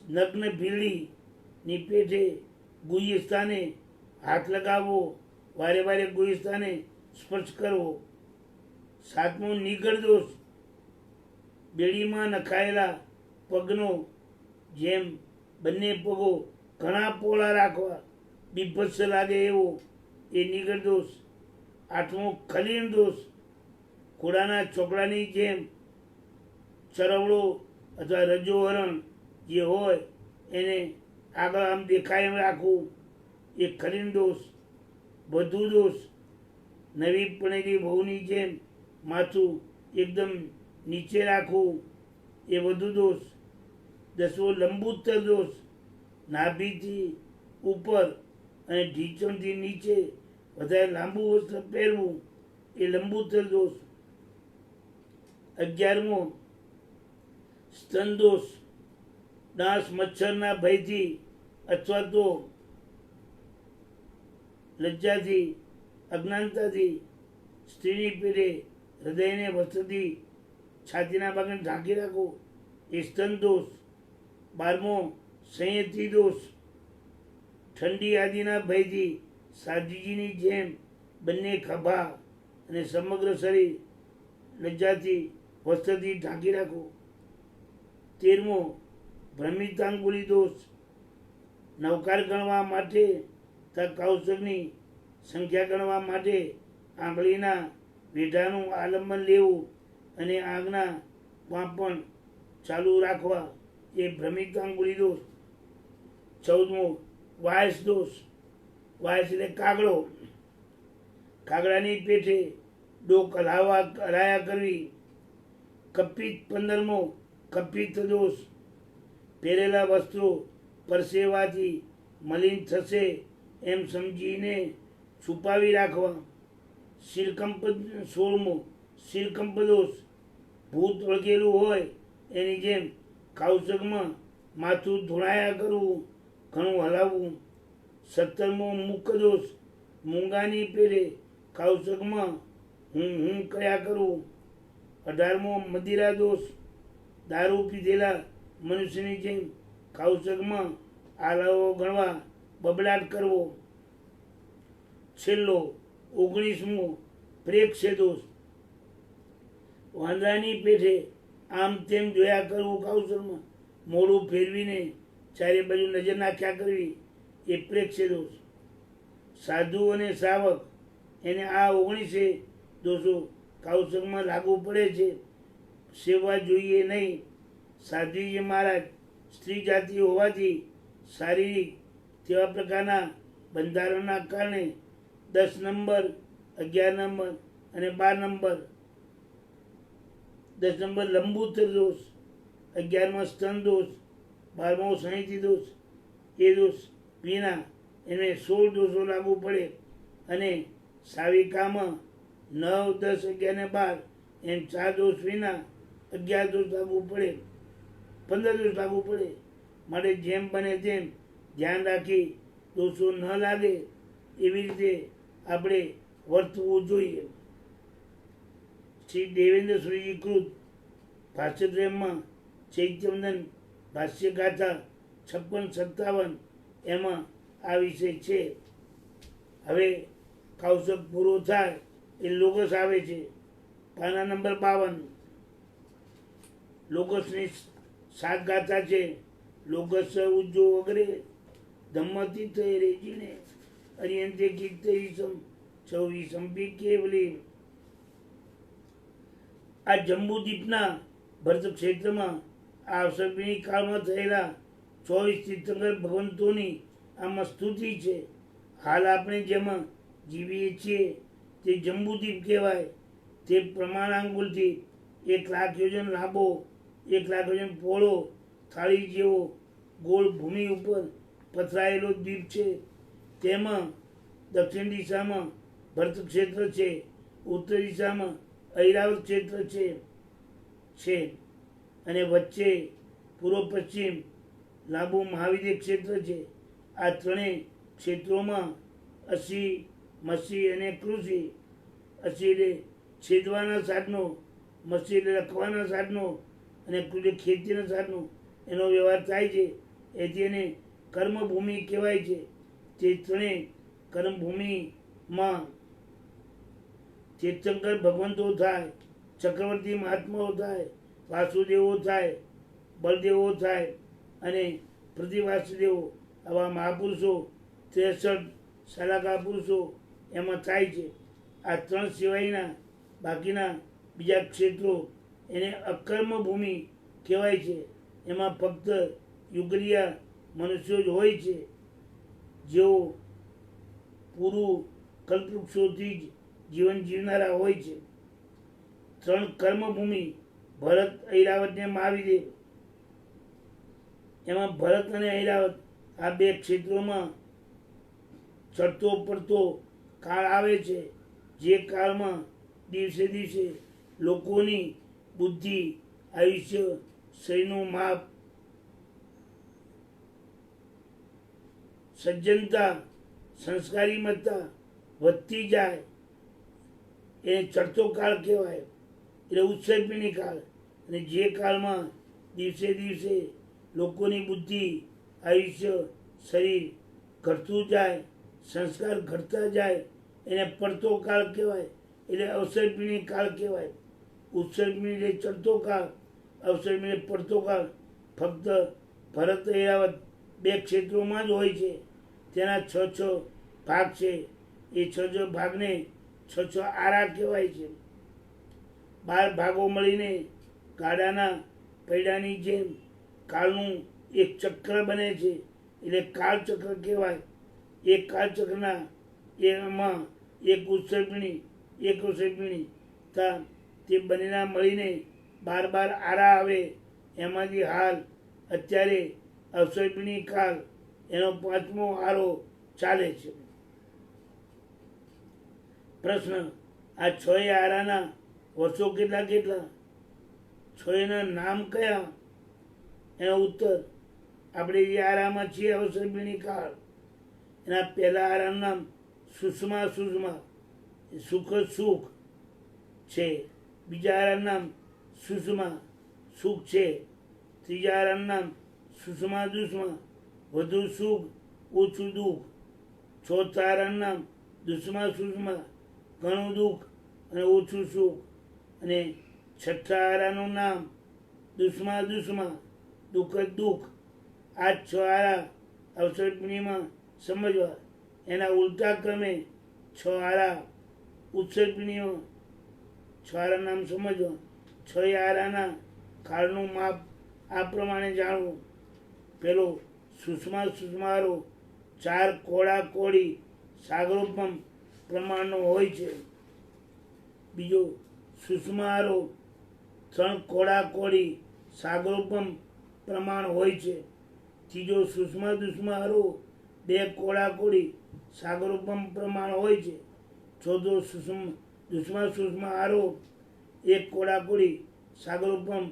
નગ્ન ભીલડીની પેઠે ગુહ્ય સ્થાને હાથ લગાવવો, વારે વારે ગુહ્ય સ્થાને સ્પર્શ કરવો. સાતમો નિગળ દોષ. બેડીમાં નખાયેલા પગનો જેમ બંને પગો ઘણા પોળા રાખવા, બીભત્સ લાગે એવો, એ નિગળ દોષ. આઠમો ખલીન દોષ. ઘોડાના ચોકડાની જેમ ચરવડો અથવા રજોહરણ જે હોય એને આગળ આમ દેખાય એમ રાખવું, એ ખલીન દોષ. વધુ દોષ. નવી પણેલી વહુની જેમ માથું એકદમ નીચે રાખવું, એ વધુ દોષ. દસમો લંબુત્તર દોષ. નાભીથી ઉપર અને ઢીંચણથી નીચે વધારે લાંબુ વસ્ત્ર પહેરવું, એ લંબુત્તર દોષ. 11મો સ્તન દોષ. ડાંસ મચ્છરના ભયથી અથવા તો લજ્જાથી, અજ્ઞાનતાથી સ્ત્રીની પેટે હૃદયને વસ્ત્રથી છાતીના ભાગને ઢાંકી રાખો એ સ્તન દોષ. 12મો સંયતિ દોષ. ઠંડી આદિના ભયથી સાધુજીની જેમ બંને ખભા અને સમગ્ર શરીર લજ્જાથી વસ્ત્રથી ઢાંકી રાખો. 13મો ભ્રમિતાંગુલી દોષ. નવકાર ગણવા માટે તથા કૌશકની સંખ્યા ગણવા માટે આંગળીના વેઢાનું આલંબન લેવું અને આંખના પાંપણ ચાલુ રાખવા એ ભ્રમિતાંગુલી દોષ. 14મો વાયસ દોષ. વાયસ એટલે કાગડો. કાગડાની પેઠે ડોક હલાયા કરવી. કપિત. 15મો કપિત દોષ. પહેરેલા વસ્ત્રો પરસેવાથી મલિન થશે એમ સમજીને છુપાવી રાખવા. શિરકંપ. 16મો શિરકંપ દોષ. ભૂત વળગેલું હોય એની જેમ કાઉસકમાં માથું ધૂણાયા કરવું, ઘણું હલાવવું. 17મો મુખ દોષ. મૂંગાની પેરે કાઉસકમાં હું કર્યા કરવું. 18મો મદિરા દોષ. દારૂ પીધેલા મનુષ્યની જેમ કાઉસકમાં આલાવો ગણવા બબડાટ કરવો. છેલ્લો 19મો પ્રેક્ષ દોષ. વાંદરાની પેઠે આમ તેમ જોયા કરવું કાઉસકમાં, મોડું ફેરવીને ચારે બાજુ નજર નાખ્યા કરવી એ પ્રેક્ષ દોષ. સાધુ અને શ્રાવક એને આ 19 દોષો કાઉસકમાં લાગુ પડે છે. સેવા જોઈએ નહીં. સાધુજી મહારાજ સ્ત્રી જાતિ હોવાથી શારીરિક તેવા પ્રકારના બંધારણના કારણે 10 નંબર, 11 નંબર અને 12 નંબર. 10 નંબર લંબૂત્ર દોષ, 11માં સ્તન દોષ, 12મો સંહિતિ દોષ. એ દોષ વિના એને 16 દોષો લાગુ પડે અને સાવિકામાં 9, 10, 11 ને 12 એમ 4 દોષ વિના 11 દોષ લાગુ પડે, 15 દોષ લાગુ પડે. માટે જેમ બને તેમ ધ્યાન રાખી દોષો ન લાગે એવી રીતે આપણે વર્તવું જોઈએ. શ્રી દેવેન્દ્ર સુરીજી કૃત ભાષ્યત્રયમાં ચૈત્યવંદન ભાષ્યગાથા 56-57 એમાં આ વિષય છે. હવે કાઉસક પૂરો થાય એ લોગસ આવે છે. પાના નંબર 52. લોગસની 7 ગાથા છે. લોગસ ઉજ્જો વગેરે ધમ્મતી થઈ રેજીને અરિયંતે કીર્તઈસમ 24 પી કેવલી. આ જંબુદ્વીપના ભરત ક્ષેત્રમાં આ અવસરપીણી કાળમાં થયેલા 24 તીર્થંકર ભગવંતોની આમાં સ્તુતિ છે. હાલ આપણે જેમાં જીવીએ છીએ તે જંબુદ્વીપ કહેવાય. તે પ્રમાણાંગુલથી 1 લાખ યોજન લાંબો, 1 લાખ યોજન પહોળો, થાળી જેવો ગોળ ભૂમિ ઉપર પથરાયેલો દ્વીપ છે. તેમાં દક્ષિણ દિશામાં ભરત ક્ષેત્ર છે, ઉત્તર દિશામાં ઐરાવત ક્ષેત્ર છે અને વચ્ચે પૂર્વ પશ્ચિમ લાંબુ મહાવિદ્ય ક્ષેત્ર છે. આ ત્રણેય ક્ષેત્રોમાં અસી, મસી અને કૃષિ. અસી એટલે છેદવાના સાધનો, મસી એટલે લખવાના સાધનો અને કૃષિ ખેતીના સાધનો એનો વ્યવહાર થાય છે. એથી એને કર્મભૂમિ કહેવાય છે. તે ત્રણેય કર્મભૂમિમાં તીર્થંકર ભગવંતો થાય, ચક્રવર્તી મહાત્માઓ થાય, વાસુદેવો થાય, બળદેવો થાય અને પ્રતિવાસુદેવો. આવા મહાપુરુષો 63 શાલાકા પુરુષો એમાં થાય છે. આ 3 સિવાયના બાકીના બીજા ક્ષેત્રો એને અકર્મ ભૂમિ કહેવાય છે. એમાં ફક્ત યુગલિયા મનુષ્યો જ હોય છે, જેઓ પૂરું કલ્પવૃક્ષોથી જ જીવન જીવનારા હોય છે. 3 કર્મભૂમિ ભરત, ઐરાવત ને મહાવિદેવ. એમાં ભરત અને ઐરાવત આ 2 ક્ષેત્રોમાં ચડતો પડતો કાળ આવે છે. જે કાળમાં દિવસે દિવસે લોકોની બુદ્ધિ, આયુષ્ય, શરીરનું માપ, સજ્જનતા, સંસ્કારી મતતા વધતી જાય એને ચડતો કાળ કહેવાય. એટલે ઉત્સર્પિણી કાળ. અને જે કાળમાં દિવસે દિવસે લોકોની બુદ્ધિ, આયુષ્ય, શરીર ઘટતું જાય, સંસ્કાર ઘટતા જાય, એને પડતો કાળ કહેવાય. એટલે અવસર્પિણી કાળ કહેવાય. ઉત્સર્પિણી એટલે ચડતો કાળ, અવસર્પિણી એટલે પડતો કાળ. ફક્ત ભરત ઐરાવત 2 ક્ષેત્રોમાં જ હોય છે. તેના 6 ભાગ છે. એ 6 ભાગને 6 આરા કહેવાય છે. 12 ભાગો મળીને ગાડાના પૈડાની જેમ કાળનું એક ચક્ર બને છે. એટલે કાળચક્ર કહેવાય. એક કાળચક્રના એમાં એક ઉત્સર્પિણી, એક અવસર્પિણી તે બંનેના મળીને 12 આરા આવે. એમાંથી હાલ અત્યારે અવસર્પિણી કાળ એનો 5મો આરો ચાલે છે. પ્રશ્ન: આ 6 આરાના વર્ષો કેટલા કેટલા? 6ના નામ કયા? એનો ઉત્તર: આપણે જે આરામાં છીએ અવસર્પિણી કાળ, એના પહેલા આરાનું નામ સુષમા સુષમા, સુખ સુખ છે. બીજા આરાનું નામ સુષમા સુખ છે. ત્રીજા આરાનું નામ સુષમા દુષ્મા, વધુ સુખ ઓછું દુઃખ. ચોથા આરાનું નામ દુષ્મા સુષમા, ઘણું દુઃખ અને ઓછું સુખ. અને છઠ્ઠા આરાનું નામ દુષ્મા દુષ્મા, દુઃખ જ દુઃખ. આ 6 આરા અવસર્પિણીમાં સમજવા. એના ઉલટા ક્રમે 6 આરા ઉત્સર્પિણીમાં 6 આરા નામ સમજવા. 6 આરાના કાળનું માપ આ પ્રમાણે જાણવું. પેલો સુષમા સુષમા આરો 4 કોડા કોડી સાગરોપમ પ્રમાણનો હોય છે. બીજો સુષમા આરો 3 કોડા કોડી સાગરોપમ પ્રમાણ હોય છે. ત્રીજો સુષમા દુષ્મા આરો 2 કોડા કોડી સાગરોપમ પ્રમાણ હોય છે. ચોથો દુષ્મા સુષમા આરો 1 કોડા કોડી સાગરોપમ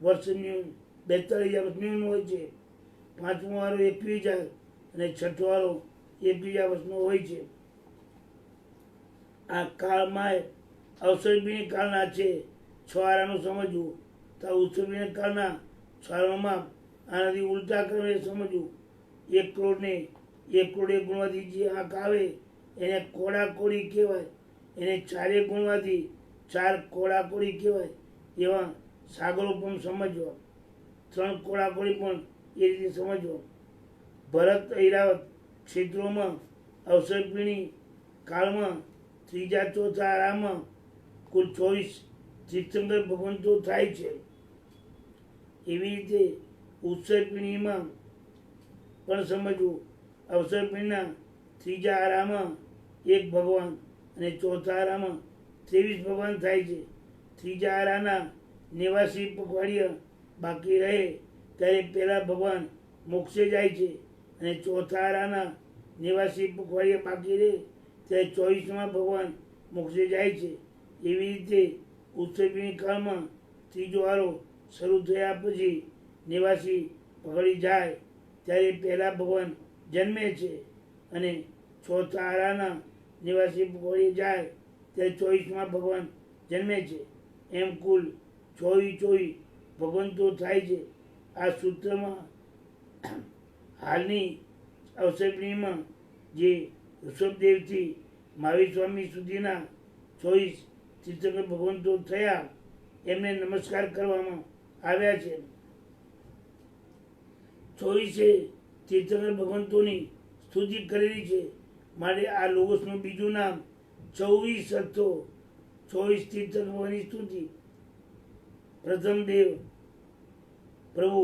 વર્ષની 42,000 વર્ષનું હોય છે. 5મો આરો 21,000 અને 6થો આરો 21,000 વર્ષનો હોય છે. આ કાળમાં અવસર્પિણી કાળના છે 6 આરાનું સમજવું. તો ઉત્સર્પિણી કાળના 6 આરામાં આનાથી ઉલટા ક્રમે સમજવું. 1 કરોડને 1 કરોડ ગુણવાથી જે આંક આવે એને કોડા કોડી કહેવાય. એને 4 ગુણવાથી 4 કોડા કોડી કહેવાય. એવા સાગરો પણ સમજવા. 3 કોડા કોડી પણ એ રીતે સમજવા. ભરત ઐરાવત ક્ષેત્રોમાં અવસર્પિણી કાળમાં ત્રીજા ચોથા આરામાં કુલ 24 તીર્થંકર ભગવંતો થાય છે. એવી રીતે ઉત્સર્પિણીમાં પણ સમજવું. અવસર્પિણીના ત્રીજા આરામાં 1 ભગવાન અને ચોથા આરામાં 23 ભગવાન થાય છે. ત્રીજા આરાના 89 પખવાડિયા બાકી રહે ત્યારે પહેલા ભગવાન મોક્ષે જાય છે. અને ચોથા આરાના 89 પખવાડિયા બાકી રહે ત્યારે 24મા ભગવાન મોક્ષે જાય છે. એવી રીતે ઉત્સર્પિણી કાળમાં ત્રીજો આરો શરૂ થયા પછી 89 પકડી જાય ત્યારે પહેલા ભગવાન જન્મે છે. અને ચોથા આરાના 89 પકડી જાય ત્યારે 24મા ભગવાન જન્મે છે. એમ કુલ 24 ભગવંતો થાય છે. આ સૂત્રમાં હાલની અવસર્પિણીમાં જે ઋષભદેવથી મહાવીર સ્વામી સુધીના 24 તીર્થંકર ભગવંતો થયા એમને નમસ્કાર કરવામાં આવ્યા છે. 24 તીર્થંકર ભગવંતોની સ્તુતિ કરેલી છે. માટે આ લોગોસનું બીજું નામ 24 અર્થો 24 તીર્થંકર ભગવાનની સ્તુતિ. પ્રથમ દેવ પ્રભુ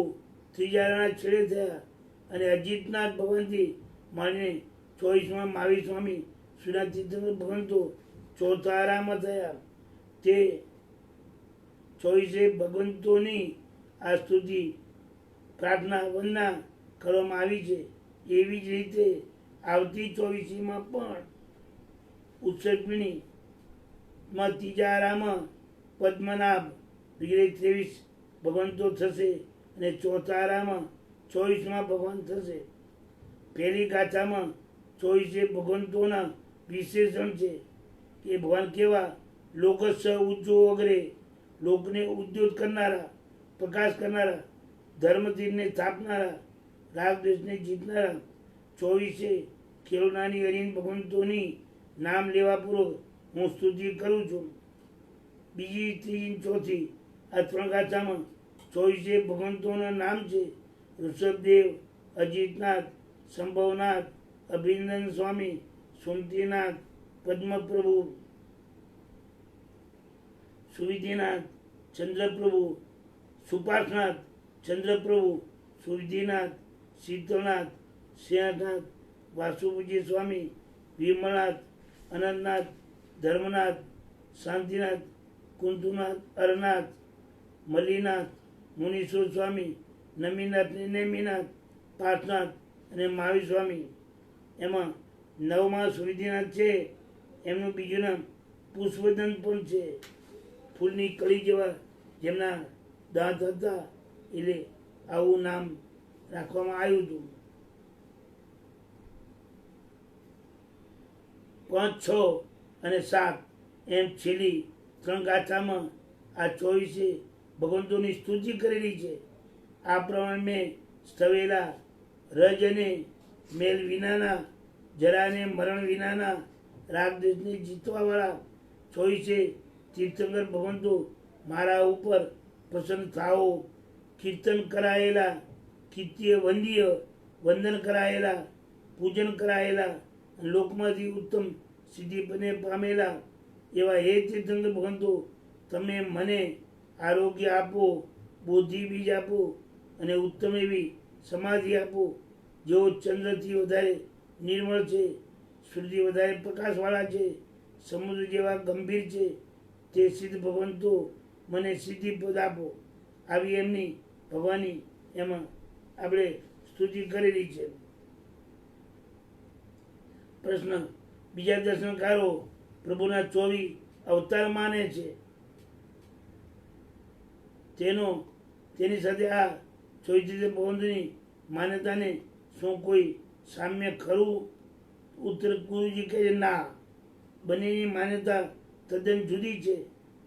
ત્રીજાના છેડે થયા અને અજીતનાથ ભગવાનથી માંડીને 24માં મહાવીર સ્વામી સુના તીર્થંકર ભગવંતો ચોથા આરામાં થયા. તે 24 ભગવંતોની આ સ્તુતિ પ્રાર્થના વંદના કરવામાં આવી છે. એવી જ રીતે આવતી 24માં પણ ઉત્સર્પિણીમાં ત્રીજા આરામાં પદ્મનાભ વગેરે 23 ભગવંતો થશે અને ચોથા આરામાં 24માં ભગવાન થશે. પહેલી ગાથામાં 24 ભગવંતોના વિશેષણ છે કે ભગવાન કેવા લોકસ્ય ઉચ્ચો અગ્રે લોકને ઉદ્યોત કરનારા, પ્રકાશ કરનારા, ધર્મતીરને થાપનારા, રાગ દેશને જીતનારા, 24 ખેલનાની હરિન ભગવંતોની નામ લેવા પૂર્વક હું સ્તુતિ કરું છું. બીજી, ત્રીજી, ચોથી આ 3 ગાથામાં 24 ભગવંતોના નામ છે. ઋષભદેવ, અજીતનાથ, સંભવનાથ, અભિનંદન સ્વામી, સુમતીનાથ, પદ્મપ્રભુ, સુવિધિનાથ, ચંદ્રપ્રભુ, સુપાસનાથ, ચંદ્રપ્રભુ, સુવિધિનાથ, શીતળનાથ, સિંહનાથ, વાસુપૂજ્ય સ્વામી, વિમળનાથ, અનંતનાથ, ધર્મનાથ, શાંતિનાથ, કુંતુનાથ, અરનાથ, મલ્લીનાથ, મુનીશ્વર સ્વામી, નમીનાથ, નેમિનાથ, પાર્થનાથ અને મહાવીર સ્વામી. એમાં 9માં સુવિધિનાથ છે. એમનું બીજું નામ પુષ્પદન પણ છે. ફૂલની કળી જેવા જેમના દાંત હતા એટલે આવું નામ રાખવામાં આવ્યું હતું. 5, 6 અને 7 એમ છેલ્લી 3 ગાથામાં આ 24 ભગવંતોની સ્તુતિ કરેલી છે. આ પ્રમાણે મેં સ્થવેલા રજ અને મેલ વિનાના, જરાને મરણ વિનાના, રાગદેશને જીતવાવાળા 24 તીર્થંકર ભગવંતો મારા ઉપર પ્રસન્ન થાઓ. કીર્તન કરાયેલા, કીર્તિય વંદીય, વંદન કરાયેલા, પૂજન કરાયેલા, લોકમાંથી ઉત્તમ સિદ્ધિ બને પામેલા એવા હે તીર્થંકર ભગવંતો, તમે મને આરોગ્ય આપો, બુદ્ધિ બીજ આપો અને ઉત્તમ એવી સમાધિ આપો. જેઓ ચંદ્રથી વધારે નિર્મળ છે, સૂર્યથી વધારે પ્રકાશવાળા છે, સમુદ્ર જેવા ગંભીર છે, તે સિદ્ધ ભગવંતો મને સિદ્ધિ પદ આપો. આવી એમની ભગવાનની એમાં આપણે સ્તુતિ કરેલી છે. પ્રશ્ન: બીજા દર્શનકારો પ્રભુના 24 અવતાર માને છે, તેની સાથે આ 24 ભગવંતોની માન્યતાને શું કોઈ સામ્ય ખરું? ઉત્તર ગુરુજી કહે છે, ના, બંનેની માન્યતા તદ્દન જુદી છે.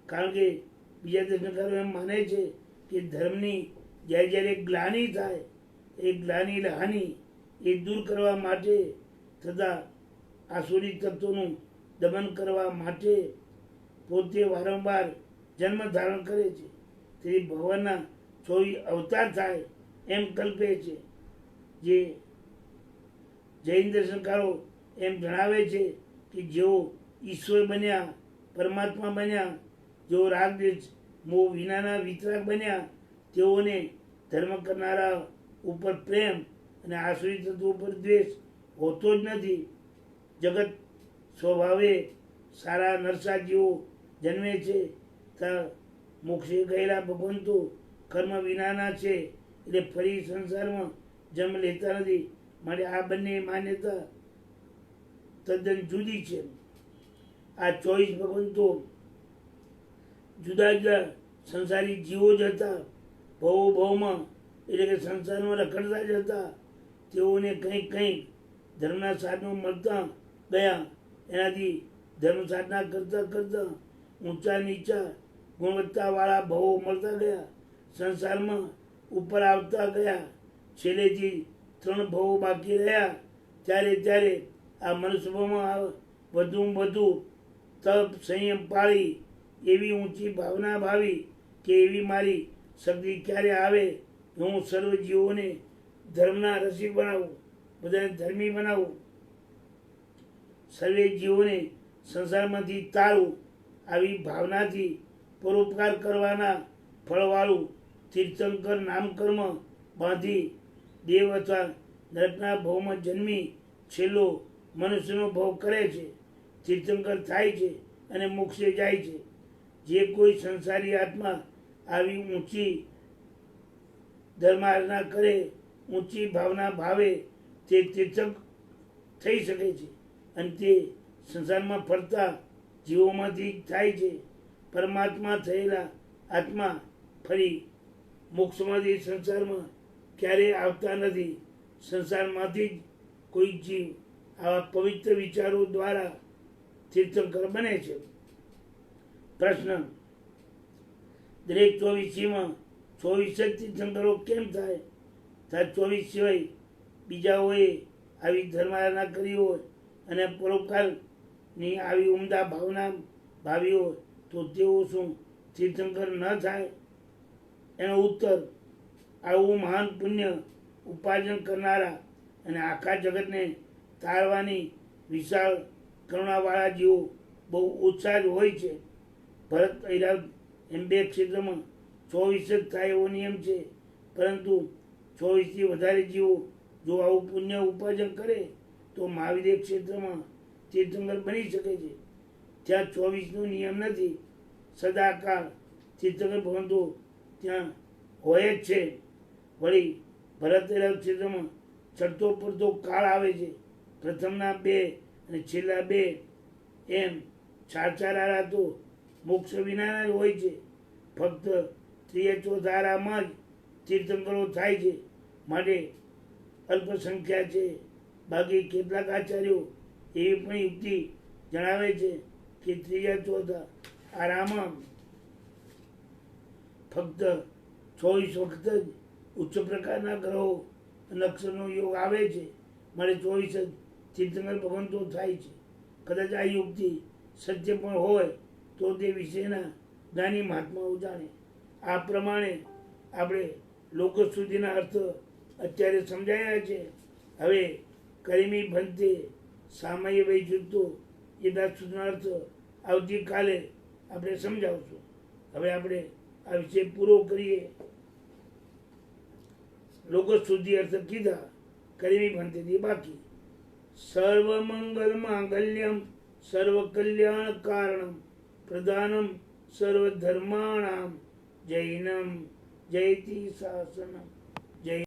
કારણ કે બીજા દર્શનકારો એમ માને છે કે ધર્મની જ્યારે જ્યારે ગ્લાનિ થાય, એ ગ્લાનિ એટલે હાનિ, એ દૂર કરવા માટે તથા આસુરી તત્વોનું દમન કરવા માટે પોતે વારંવાર જન્મ ધારણ કરે છે. તેથી ભગવાનના 24 અવતાર થાય એમ કલ્પે છે. જે જૈન દર્શનકારો એમ જણાવે છે કે જેઓ ઈશ્વર બન્યા, પરમાત્મા બન્યા, જેઓ રાગદ્વેષ મોહ વિનાના વિતરાગ બન્યા, તેઓને ધર્મ કરનારા ઉપર પ્રેમ અને આસુરી તત્વો ઉપર દ્વેષ હોતો જ નથી. જગત સ્વભાવે સારા નરસાજીઓ જન્મે છે, ત્યાં મોક્ષે ગયેલા ભગવંતો કર્મ વિનાના છે, એટલે ફરી સંસારમાં જન્મ લેતા નથી. માટે આ બંને માન્યતા તદ્દન જુદી છે. આ 24 ભગવંતો જુદા જુદા સંસારી જીવો જ હતા. ભવમાં એટલે કે સંસારમાં રખડતા જ હતા. તેઓને કંઈક કંઈક ધર્મના સાધનો મળતા ગયા. એનાથી ધર્મ સાધના કરતાં કરતાં ઊંચા નીચા ગુણવત્તાવાળા ભવો મળતા ગયા. સંસારમાં ઉપર આવતા ગયા. છેલ્લેથી 3 ભવો બાકી રહ્યા. ત્યારે આ મનુષ્યમાં વધુમાં વધુ તપ સંયમ પાળી એવી ઊંચી ભાવના ભાવી કે એવી મારી શક્તિ ક્યારે આવે કે હું સર્વ જીવોને ધર્મના રસિક બનાવું, બધાને ધર્મી બનાવું, સર્વે જીવોને સંસારમાંથી તારું. આવી ભાવનાથી પરોપકાર કરવાના ફળવાળું તીર્થંકર નામકર્મ બાંધી દેવ અથવા નરકના ભવમાં જન્મી છેલ્લો મનુષ્યનો ભવ કરે છે, તીર્થંકર થાય છે અને મોક્ષે જાય છે. જે કોઈ સંસારી આત્મા આવી ઊંચી ધર્માચરણા કરે, ઊંચી ભાવના ભાવે, તે તીર્થંક થઈ શકે છે અને તે સંસારમાં ફરતા જીવોમાંથી થાય છે. પરમાત્મા થયેલા આત્મા ફરી મોક્ષમાંથી સંસારમાં ક્યારેય આવતા નથી. સંસારમાંથી જ કોઈ જીવ આવા પવિત્ર વિચારો દ્વારા તીર્થંકર બને છે. પ્રશ્ન: દરેક 24માં 24 જ તીર્થંકરો કેમ થાય? 24 સિવાય બીજાઓએ આવી ધર્મારાધના કરી હોય અને પરોપકારની આવી ઉમદા ભાવના ભાવી હોય તો તેઓ શું તીર્થંકર ન થાય? એનો ઉત્તર, આવું મહાન પુણ્ય ઉપાર્જન કરનારા અને આખા જગતને તારવાની વિશાળ કરુણાવાળા જીવો બહુ ઓછા જ હોય છે. ભરત ઐરાવત એમ 2 ક્ષેત્રમાં 24 જ થાય એવો નિયમ છે, પરંતુ 24થી વધારે જીવો જો આવું પુણ્ય ઉપાર્જન કરે તો મહાવીર ક્ષેત્રમાં તીર્થંકર બની શકે છે. ત્યાં 24નો નિયમ નથી. સદાકાળ તીર્થંકર ભગવંતો ત્યાં હોય જ છે. વળી ભરત ઐરાવત ક્ષેત્રમાં ચડતો પડતો કાળ આવે છે. પ્રથમના 2 અને છેલ્લા 2 એમ 4 આરા તો મોક્ષ વિનાના જ હોય છે. ફક્ત ત્રીજા ચોથા આરામાં જ તીર્થંકરો થાય છે, માટે અલ્પસંખ્યા છે. બાકી કેટલાક આચાર્યો એવી પણ યુક્તિ જણાવે છે કે ત્રીજા ચોથા આરામાં ફક્ત 24 વખત જ ઉચ્ચ પ્રકારના ગ્રહો નક્ષત્રનો યોગ આવે છે, માટે 24 જ તીર્થંકર ભગવંતો થાય છે. કદાચ આ યુક્તિ સત્ય પણ હોય તો તે વિશેના જ્ઞાની મહાત્માઓ જાણે. આ પ્રમાણે આપણે લોકશ્રુતિના અર્થ અત્યારે સમજાયા છે. હવે કરીમી ભંતે સામય વૈજુતો યથાસૂચના અર્થ આવતીકાલે આપણે સમજાવશું. હવે આપણે આ વિષય પૂરો કરીએ. લોકશ્રુતિ અર્થ કીધા, કરીમી ભંતેથી બાકી. સર્વમંગલ માંગલ્યમ સર્વ કલ્યાણ કારણમ પ્રધાનમ સર્વધર્માણામ જૈનમ જયતિ શાસનમ.